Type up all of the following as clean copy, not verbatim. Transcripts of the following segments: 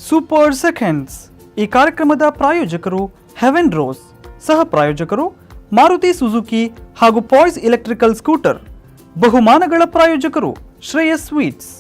Super seconds. ಈ ಕಾರ್ಯಕ್ರಮದ ಪ್ರಾಯೋಜಕರು ಹೆವೆನ್ ರೋಸ್, ಸಹ ಪ್ರಾಯೋಜಕರು ಮಾರುತಿ ಸುಜುಕಿ ಹಾಗೂ ಪಾಯ್ಸ್ ಎಲೆಕ್ಟ್ರಿಕಲ್ ಸ್ಕೂಟರ್. ಬಹುಮಾನಗಳ ಪ್ರಾಯೋಜಕರು ಶ್ರೇಯಸ್ ಸ್ವೀಟ್ಸ್.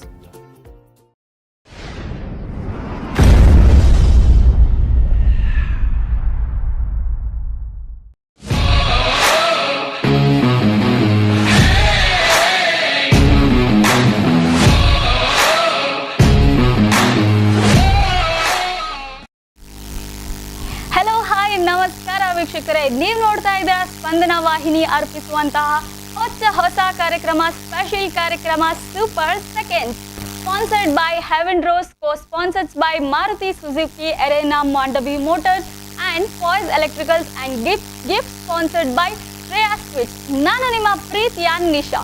ನಮಸ್ಕಾರ ವೀಕ್ಷಕರೇ, ನೀವು ನೋಡ್ತಾ ಇದ್ದೀರಾ ಸ್ಪಂದನ ವಾಹಿನಿ ಅರ್ಪಿಸುವಂತಹ ಹೊಸ ಕಾರ್ಯಕ್ರಮ, ಸ್ಪೆಷಲ್ ಕಾರ್ಯಕ್ರಮ super seconds, sponsored by Heaven Rose, co sponsored by Maruti Suzuki, Arena Mandavi Motors and Pais Electricals and gift sponsored by Shreyas Sweets. ನಾನು ನಿಮ್ಮ ಪ್ರೀತಿಯ ನಿಶಾ.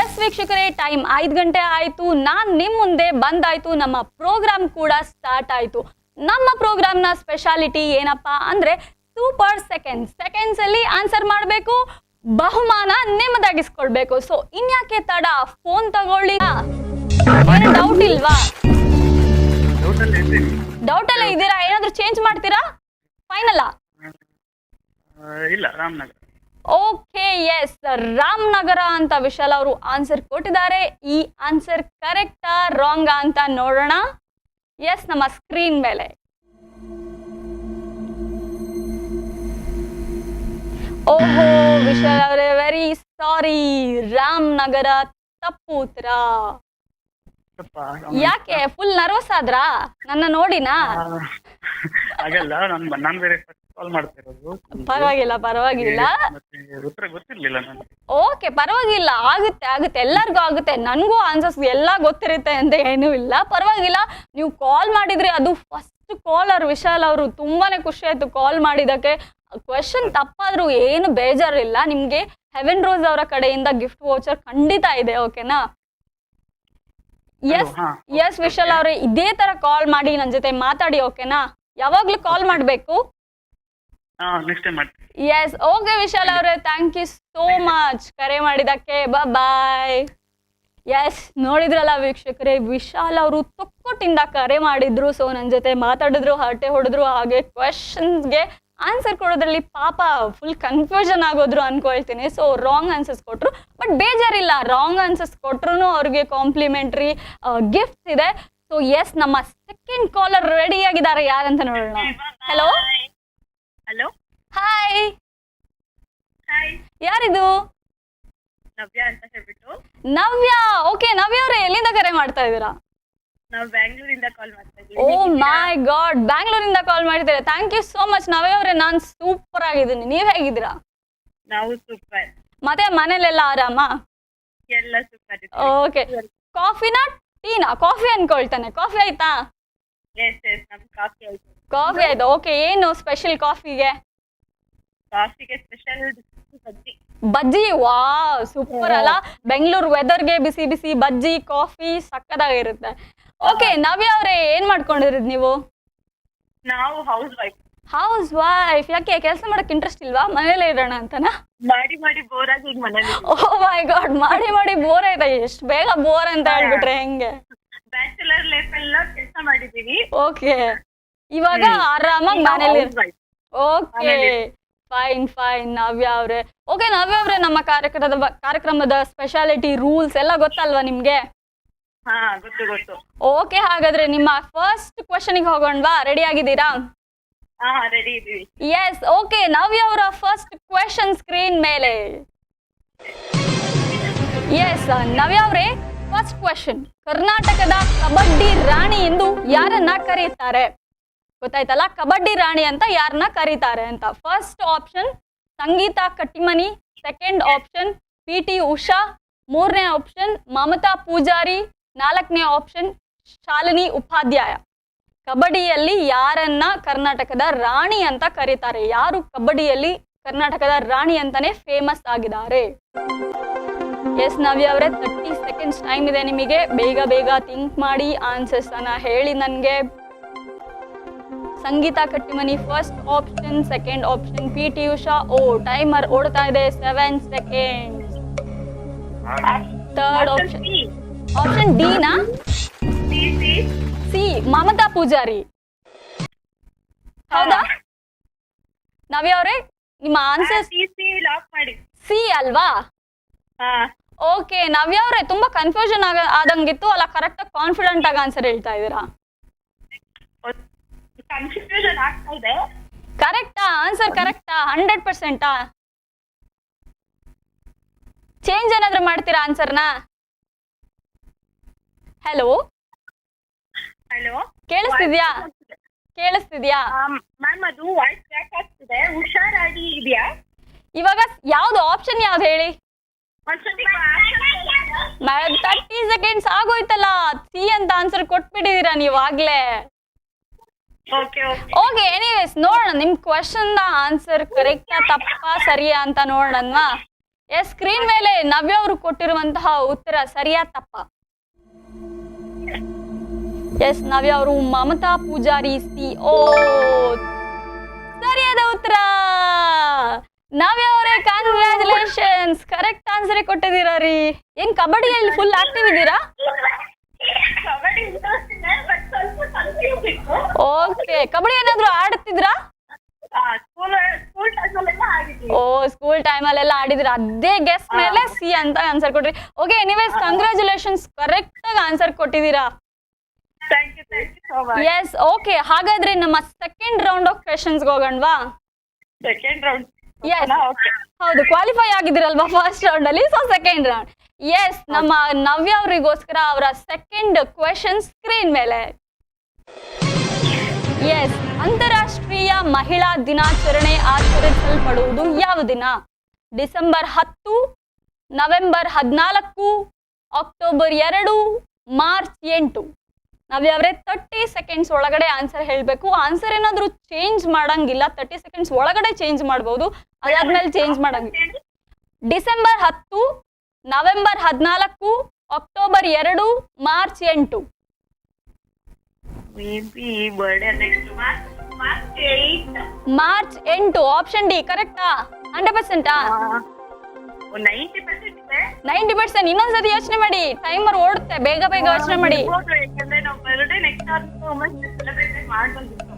ಎಸ್ ವೀಕ್ಷಕರೇ, ಟೈಮ್ 5 ಗಂಟೆ ಆಯಿತು. ನಾನು ನಿಮ್ಮ ಮುಂದೆ ಬಂದಾಯ್ತು. ನಮ್ಮ ಪ್ರೋಗ್ರಾಮ್ ಕೂಡ ಸ್ಟಾರ್ಟ್ ಆಯಿತು. ನಮ್ಮ ಪ್ರೋಗ್ರಾಮ್ನ ಸ್ಪೆಷಾಲಿಟಿ ಏನಪ್ಪಾ ಅಂದ್ರೆ ಸೂಪರ್ ಸೆಕೆಂಡ್ಸ್ ಅಲ್ಲಿ ಆನ್ಸರ್ ಮಾಡಬೇಕು, ಬಹುಮಾನ ನಿಮ್ಮದಾಗಿಸ್ಕೊಳ್ಬೇಕು. ಸೊ ಇನ್ಯಾಕೆ ತಡ, ಫೋನ್ ತಗೊಳ್ಳಿ. ಏನು ಡೌಟ್ ಇಲ್ವಾ? ಡೌಟ್ ಎಲ್ಲ ಇದ್ದೀರಾ? ಏನಾದ್ರೂ ಚೇಂಜ್ ಮಾಡ್ತೀರಾ? ಫೈನಲ್ ಇಲ್ಲ, ರಾಮನಗರ. ಓಕೆ, ಎಸ್, ರಾಮನಗರ ಅಂತ ವಿಶಾಲ್ ಅವರು ಆನ್ಸರ್ ಕೊಟ್ಟಿದ್ದಾರೆ. ಈ ಆನ್ಸರ್ ಕರೆಕ್ಟಾ ರಾಂಗಾ ಅಂತ ನೋಡೋಣ. ಎಸ್, ನಮ್ಮ ಸ್ಕ್ರೀನ್ ಮೇಲೆ. ಓಹೋ ವಿಶಾಲ್ ಅವರೇ, ವೆರಿ ಸಾರಿ, ರಾಮನಗರ ತಪ್ಪು ಉತ್ತರ. ಯಾಕೆ ಫುಲ್ ನರ್ವಸ್ ಆದ್ರಾ ನನ್ನ ನೋಡಿನಾ? ಹಾಗಲ್ಲ, ನಾನು ಬೇರೆ ಕಾಲ್ ಮಾಡ್ತಾ ಇರೋದು. ಪರವಾಗಿಲ್ಲ. ಉತ್ತರ ಗೊತ್ತಿರ್ಲಿಲ್ಲ ನನಗೆ. ಓಕೆ, ಪರವಾಗಿಲ್ಲ, ಆಗುತ್ತೆ, ಎಲ್ಲರಿಗೂ ಆಗುತ್ತೆ. ನನಗೂ ಆನ್ಸರ್ಸ್ ಎಲ್ಲ ಗೊತ್ತಿರುತ್ತೆ ಅಂತ ಏನೂ ಇಲ್ಲ, ಪರವಾಗಿಲ್ಲ. ನೀವು ಕಾಲ್ ಮಾಡಿದ್ರಿ, ಅದು ಫಸ್ಟ್ ಕಾಲರ್ ವಿಶಾಲ್ ಅವರು. ತುಂಬಾನೇ ಖುಷಿ ಆಯ್ತು ಕಾಲ್ ಮಾಡಿದಕ್ಕೆ. ಕ್ವೆಶನ್ ತಪ್ಪಾದ್ರೂ ಏನು ಬೇಜಾರಿಲ್ಲ, ನಿಮ್ಗೆ ಹೆವೆನ್ ರೋಸ್ ಅವರ ಕಡೆಯಿಂದ ಗಿಫ್ಟ್ ವೋಚರ್ ಖಂಡಿತ ಇದೆ. ಓಕೆನಾ? ಎಸ್ ವಿಶಾಲ್ ಅವ್ರೆ, ಇದೇ ತರ ಕಾಲ್ ಮಾಡಿ ನನ್ನ ಜೊತೆ ಮಾತಾಡಿ. ಓಕೆನಾ? ಯಾವಾಗ್ಲೂ ಕಾಲ್ ಮಾಡ್ಬೇಕು. ಎಸ್, ಓಕೆ ವಿಶಾಲ್ ಅವ್ರೆ, ಥ್ಯಾಂಕ್ ಯು ಸೋ ಮಚ್ ಕರೆ ಮಾಡಿದಕ್ಕೆ. ಬಾಯ್. ಎಸ್, ನೋಡಿದ್ರಲ್ಲ ವೀಕ್ಷಕರೇ, ವಿಶಾಲ್ ಅವರು ತೊಕ್ಕೊಟ್ಟಿಂದ ಕರೆ ಮಾಡಿದ್ರು. ಸೊ ನನ್ನ ಜೊತೆ ಮಾತಾಡಿದ್ರು, ಹರಟೆ ಹೊಡೆದ್ರು, ಹಾಗೆ ಕ್ವೆಶನ್ಸ್ಗೆ ಆನ್ಸರ್ ಕೊಡೋದ್ರಲ್ಲಿ ಪಾಪ ಫುಲ್ ಕನ್ಫ್ಯೂಷನ್ ಆಗೋದ್ರು ಅನ್ಕೊಳ್ತೀನಿ. ಸೊ ರಾಂಗ್ ಆನ್ಸರ್ಸ್ ಕೊಟ್ರು, ಬಟ್ ಬೇಜಾರಿಲ್ಲ, ರಾಂಗ್ ಆನ್ಸರ್ಸ್ ಕೊಟ್ರು ಅವ್ರಿಗೆ ಕಾಂಪ್ಲಿಮೆಂಟ್ರಿ ಗಿಫ್ಟ್ಸ್ ಇದೆ. ಸೊ ಎಸ್, ನಮ್ಮ ಸೆಕೆಂಡ್ ಕಾಲರ್ ರೆಡಿ ಆಗಿದ್ದಾರೆ. ಯಾರಂತ ನೋಡೋಣ. ಹಲೋ. ಹಾಯ್. ಯಾರಿದು? ನವ್ಯ ಅಂತ ಹೇಳ್ಬಿಟ್ಟು. ನವ್ಯ. ಓಕೆ, ನವ್ಯ ಅವರೇ, ಎಲ್ಲಿಂದ ಕರೆ ಮಾಡ್ತಾ ಇದ್ದೀರಾ? ನಾವು ಬ್ಯಾಂಗ್ಳೂರಿಂದ ಕಾಲ್ ಮಾಡ್ತಾ ಇದ್ದೀವಿ. ಓ ಮೈ ಗಾಡ್, ಬ್ಯಾಂಗ್ಳೂರಿಂದ ಕಾಲ್ ಮಾಡಿದ್ದೀರಾ. Thank you so much Navya ಅವರೇ. ನಾನು ಸೂಪರ್ ಆಗಿದ್ದೀನಿ, ನೀವ್ ಹೇಗಿದ್ದೀರಾ? ನಾವು ಸೂಪರ್. ಮತ್ತೆ ಮನೇಲೆಲ್ಲ ಆರಾಮ? ಎಲ್ಲ ಸೂಪರ್. ಓಕೆ, ಕಾಫಿನಾ ಟೀನಾ? ಕಾಫಿ ಅನ್ಕೊಳ್ತಾನೆ. ಕಾಫಿ ಆಯ್ತಾ? ಎಸ್, ನಮ್ಗೆ ಕಾಫಿ ಆಯ್ತು. ಕಾಫಿ ಆಯ್ತು. ಓಕೆ, ಏನು ಸ್ಪೆಷಲ್ ಕಾಫಿಗೆ? ಕಾಫಿಗೆ ಸ್ಪೆಷಲ್ ಬಜ್ಜಿ. ವಾ, ಸೂಪರ್ ಅಲ್ಲ? ಬೆಂಗಳೂರು ವೆದರ್ಗೆ ಬಿಸಿ ಬಿಸಿ ಬಜ್ಜಿ ಕಾಫಿ ಸಕ್ಕದಾಗಿರುತ್ತೆ. ಓಕೆ ನವ್ಯ ಅವ್ರೆ, ಏನ್ ಮಾಡ್ಕೊಂಡಿರೋದು ನೀವು? ನಾವು ಹೌಸ್ ವೈಫ್. ಯಾಕೆ ಕೆಲಸ ಮಾಡಕ್ ಇಂಟ್ರೆಸ್ಟ್ ಇಲ್ವಾ? ಮನೇಲೆ ಇರೋಣ ಅಂತನಾ? ಮಾಡಿ ಬೋರ್ ಆಗಿ ಈಗ ಮನೇಲಿ. ಓ ಮೈ ಗಾಡ್, ಮಾಡಿ ಬೋರ್ ಆಯ್ತಾ? ಎಷ್ಟು ಬೇಗ ಬೋರ್ ಅಂತ ಹೇಳ್ಬಿಟ್ರೆ ಹೆಂಗೆ? ಬ್ಯಾಚುಲರ್ ಲೈಫ್ ಎಲ್ಲ ಕೆಲಸ ಮಾಡಿದೀವಿ. ಓಕೆ, ಇವಾಗ ಆರಾಮಾಗಿ ಮನೇಲಿ. ಓಕೆ, ಫೈನ್ ನವ್ಯ ಅವ್ರೆ. ಓಕೆ ನವ್ಯ ಅವ್ರೆ, ನಮ್ಮ ಕಾರ್ಯಕ್ರಮದ ಸ್ಪೆಷಾಲಿಟಿ ರೂಲ್ಸ್ ಎಲ್ಲ ಗೊತ್ತಲ್ವಾ ನಿಮ್ಗೆ? ಹಾ, ಗೊತ್ತು. ಓಕೆ, ಹಾಗಾದ್ರೆ ನಿಮ್ಮ ಫಸ್ಟ್ ಕ್ವೆಶನ್ಗೆ ಹೋಗೋಣವಾ? ರೆಡಿ ಆಗಿದ್ದೀರಾ? ಹಾ, ರೆಡಿ ಇದೀವಿ. ಎಸ್, ಓಕೆ, ನವ್ಯ ಅವರ ಫಸ್ಟ್ ಕ್ವೆಶನ್ ಸ್ಕ್ರೀನ್ ಮೇಲೆ. ಎಸ್ ನವ್ಯ ಅವರೇ, ಫಸ್ಟ್ ಕ್ವೆಶನ್, ಕರ್ನಾಟಕದ ಕಬಡ್ಡಿ ರಾಣಿ ಎಂದು ಯಾರನ್ನ ಕರೀತಾರೆ? ಗೊತ್ತಾಯ್ತಲ್ಲ, ಕಬಡ್ಡಿ ರಾಣಿ ಅಂತ ಯಾರನ್ನ ಕರೀತಾರೆ ಅಂತ. First option Sangeeta Kattimani, second option PT Usha, ಮೂರನೇ ಆಪ್ಷನ್ ಮಮತಾ ಪೂಜಾರಿ, ನಾಲ್ಕನೇ ಆಪ್ಷನ್ ಶಾಲಿನಿ ಉಪಾಧ್ಯಾಯ. ಕಬಡ್ಡಿಯಲ್ಲಿ ಯಾರನ್ನ ಕರ್ನಾಟಕದ ರಾಣಿ ಅಂತ ಕರೀತಾರೆ? ಯಾರು ಕಬಡ್ಡಿಯಲ್ಲಿ ಕರ್ನಾಟಕದ ರಾಣಿ ಅಂತಾನೆ ಫೇಮಸ್ ಆಗಿದ್ದಾರೆ? ಎಸ್ ನವ್ಯ ಅವರೇ, 30 ಸೆಕೆಂಡ್ಸ್ ಟೈಮ್ ಇದೆ ನಿಮಗೆ. ಬೇಗ ಥಿಂಕ್ ಮಾಡಿ ಆನ್ಸರ್ಸ್ ಅನ್ನ ಹೇಳಿ ನನ್ಗೆ. Sangeetha Kattimani first option, second option PT Usha. Oh, timer ಓಡ್ತಾ ಇದೆ, 7 ಸೆಕೆಂಡ್ಸ್. ಥರ್ಡ್ ಆಪ್ಷನ್ ಡಿ ನಾ? ಸಿ ಮಮತಾ ಪೂಜಾರಿ. ಹೌದಾ? ನವ್ಯ ಅವರೇ, ನಿಮ್ಮ ಆನ್ಸರ್ TC ಲಾಕ್ ಮಾಡಿ. ಸಿ ಅಲ್ವಾ? ಹಾ ಓಕೆ ನವ್ಯ ಅವರೇ, ತುಂಬಾ ಕನ್ಫ್ಯೂಷನ್ ಆದಂಗಿತ್ತು ಅಲ್ಲ, ಕರೆಕ್ಟ್ ಆಗಿ ಕಾನ್ಫಿಡೆಂಟ್ ಆಗಿ ಆನ್ಸರ್ ಹೇಳ್ತಾ ಇದ್ದೀರಾ. ಕನ್ಫ್ಯೂಷನ್ ಆಗ್ತಾ ಇದೆ. ಕರೆಕ್ಟಾ? ಆನ್ಸರ್ ಕರೆಕ್ಟಾ? 100%? ಚೇಂಜ್ ಏನಾದ್ರೂ ಮಾಡ್ತೀರಾ ಆನ್ಸರ್ನ? ಹಲೋ, ಹಲೋ, ಕೇಳಿಸ್ತಿದ್ಯಾ? ಕೇಳಿಸ್ತಿದ್ಯಾ? ಮ್ಯಾಮ್ ಅದು ವಾಯ್ಸ್ ಕ್ರ್ಯಾಕ್ ಆಗ್ತಿದೆ, ಹುಷಾರಾಗಿ ಇದೆಯಾ? ಇವಾಗ ಯಾವ್ದು ಆಪ್ಷನ್ ಯಾವ್ದು ಹೇಳಿ? ಒಂದ್ಸತಿ 30 ಸೆಕೆಂಡ್ಸ್ ಆಗೋಯ್ತಲ್ಲ, ಸಿ ಅಂತ ಆನ್ಸರ್ ಕೊಟ್ಬಿಟ್ಟಿದೀರಾ ನೀವು ಆಗ್ಲೇ. ಓಕೆ ಓಕೆ ಓಕೆ, ಎನಿವೇಸ್ ನೋಡೋಣ ನಿಮ್ ಕ್ವಶನ್ ಆನ್ಸರ್ ಕರೆಕ್ಟಾ ತಪ್ಪಾ ಸರಿಯಾ ಅಂತ ನೋಡೋಣವಾ? ಎಸ್, ಸ್ಕ್ರೀನ್ ಮೇಲೆ ನವ್ಯ ಅವರು ಕೊಟ್ಟಿರುವಂತಹ ಉತ್ತರ ಸರಿಯಾ ತಪ್ಪಾ? ಎಸ್, ನವ್ಯ ಅವರು ಮಮತಾ ಪೂಜಾರಿ ಸಿ. ಓ, ಸರಿಯಾದ ಉತ್ತರ. ನವ್ಯ ಅವರೇ, ಕಂಗ್ರ್ಯಾಚುಲೇಷನ್ಸ್, ಕರೆಕ್ಟ್ ಆನ್ಸರ್ ಕೊಟ್ಟಿದ್ದೀರಾ ರೀ. ಏನ್ ಕಬಡ್ಡಿಯಲ್ಲಿ ಫುಲ್ ಆಕ್ಟಿವ್ ಇದ್ದೀರಾ? ಕಬಡ್ಡಿ ಇಂಟ್ರೆಸ್ಟ್ ಇದೆ, ಬಟ್ ಸ್ವಲ್ಪ ಕನ್ಫ್ಯೂಸ್ ಇತ್ತು. ಓಕೆ, ಕಬಡ್ಡಿ ಏನಾದ್ರು ಆಡುತ್ತಿದ್ರಾ? ಸ್ಕೂಲ್ ಟೈಮಲ್ಲೆಲ್ಲ ಆಗಿದ್ದೀವಿ. ಓ, ಸ್ಕೂಲ್ ಟೈಮಲ್ಲೆಲ್ಲ ಆಡಿದ್ರ, ಅದೇ ಗೆಸ್ ಮೇಲೆ ಸಿ ಅಂತ ಆನ್ಸರ್ ಕೊಟ್ರಿ. ಓಕೆ, ಎನಿವೇಸ್ ಕಂಗ್ರ್ಯಾಚುಲೇಷನ್ಸ್, ಕರೆಕ್ಟ್ ಆಗಿ ಆನ್ಸರ್ ಕೊಟ್ಟಿದ್ದೀರಾ. Thank you so much. Yes, okay, ಹಾಗಾದ್ರೆ ನಮ್ಮ ಸೆಕೆಂಡ್ ರೌಂಡ್ ಆಫ್ ಕ್ವೆಶನ್ಸ್ ಹೋಗೋಣವಾ? Second round. Yes, okay. ಹೌದು, ಕ್ವಾಲಿಫೈ ಆಗಿದ್ದೀರಲ್ವಾ ಫಸ್ಟ್ ರೌಂಡ್ ಅಲ್ಲಿ, ಸೊ ಸೆಕೆಂಡ್ ರೌಂಡ್. ಎಸ್, ನಮ್ಮ ನವ್ಯ ಅವರಿಗೋಸ್ಕರ ಅವರ ಸೆಕೆಂಡ್ ಕ್ವೆಶನ್ ಸ್ಕ್ರೀನ್ ಮೇಲೆ. ಎಸ್, ಅಂತಾರಾಷ್ಟ್ರೀಯ ಮಹಿಳಾ ದಿನಾಚರಣೆ ಆಚರಿಸಲ್ಪಡುವುದು ಯಾವ ದಿನ? December 10, November 14, October 2, March 8. Navya ಅವರೇ 30 ಸೆಕೆಂಡ್ಸ್ ಒಳಗಡೆ ಆನ್ಸರ್ ಹೇಳಬೇಕು. ಆನ್ಸರ್ ಏನಾದರೂ ಚೇಂಜ್ ಮಾಡಂಗಿಲ್ಲ, 30 ಸೆಕೆಂಡ್ಸ್ ಒಳಗಡೆ ಚೇಂಜ್ ಮಾಡಬಹುದು, ಅದಾದ್ಮೇಲೆ ಚೇಂಜ್ ಮಾಡಂಗಿಲ್ಲ. December 10, November 14, October 2, March 8. Maybe birthday next March 8. March 8, option D ಕರೆಕ್ಟಾ? 100%? 90% ಇದೆ. 90%? ಇನ್ನೊಂದ್ಸತಿ ಯೋಚನೆ ಮಾಡಿ, ಟೈಮರ್ ಓಡುತ್ತೆ, ಬೇಗ ಬೇಗ ಯೋಚನೆ ಮಾಡಿ. ಯಾಕಂದ್ರೆ ನಾವು ಬರ್ಡೇ ನೆಕ್ಸ್ಟ್ ಮಂತ್ ಸೆಲೆಬ್ರೇಟ್ ಮಾಡ್ಬಂದಿತ್ತು.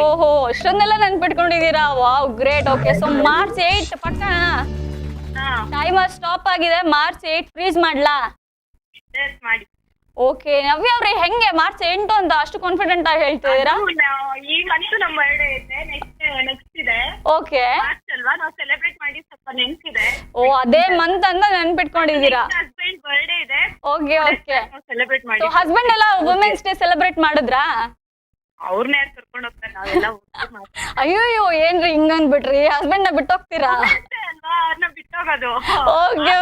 ಓಹೋ, ಅಷ್ಟೊಂದೆಲ್ಲ ನೆನ್ಪಿಟ್ಕೊಂಡಿದ್ದೀರಾ. Wow, great. Okay, so March 8 ಪಕ್ಕ. ಟೈಮರ್ ಸ್ಟಾಪ್ ಆಗಿದೆ. ಮಾರ್ಚ್ 8 ಫ್ರೀಸ್ ಮಾಡ್ಲಾ? ಮಾಡಿ. ಓಕೆ, ನವ್ಯ ಅವ್ರೆ, ಹೆಂಗೆ ಮಾರ್ಚ್ 8 ಅಂತ ಅಷ್ಟು ಕಾನ್ಫಿಡೆಂಟ್ ಆಗಿ ಹೇಳ್ತಿದ್ದೀರಾ? ಈ ಮಂತ್ ನಮ್ಮ ಬರ್ಡೇ ಇದೆ, ನೆಕ್ಸ್ಟ್ ಇದೆ. ಓಕೆ, ಮಾರ್ಚ್ ಅಲ್ವಾ, ನಾವು ಸೆಲೆಬ್ರೇಟ್ ಮಾಡಿ ಸ್ವಲ್ಪ ನೆನ್ಸಿದೆ. ಓ, ಅದೇ ಮಂತ್ ಅಂತ ನೆನ್ಪಿಟ್ಕೊಂಡಿದ್ದೀರಾ. ಹಸ್ಬೆಂಡ್ ಬರ್ಡೇ ಇದೆ. ಓಕೆ ಓಕೆ, ಸೆಲೆಬ್ರೇಟ್ ಮಾಡಿ. ಸೊ ಹಸ್ಬೆಂಡ್ ಎಲ್ಲ ವುಮೆನ್ಸ್ ಡೇ ಸೆಲೆಬ್ರೇಟ್ ಮಾಡಿದ್ರಾ? ಅವ್ರನ್ನ ಯಾರು ಕರ್ಕೊಂಡು ಹೋಗ್ತಾರೆ, ನಾವೆಲ್ಲ ಅಯ್ಯೋ, ಏನ್ರಿ ಹಿಂಗಂದ್ಬಿಟ್ರಿ, ಹಸ್ಬೆಂಡ್ ನ ಬಿಟ್ಟೋಗ್ತೀರಾ? ಅಲ್ವಾ, ಅವ್ರನ್ನ ಬಿಟ್ಟೋಗೋದು. ಓಕೆ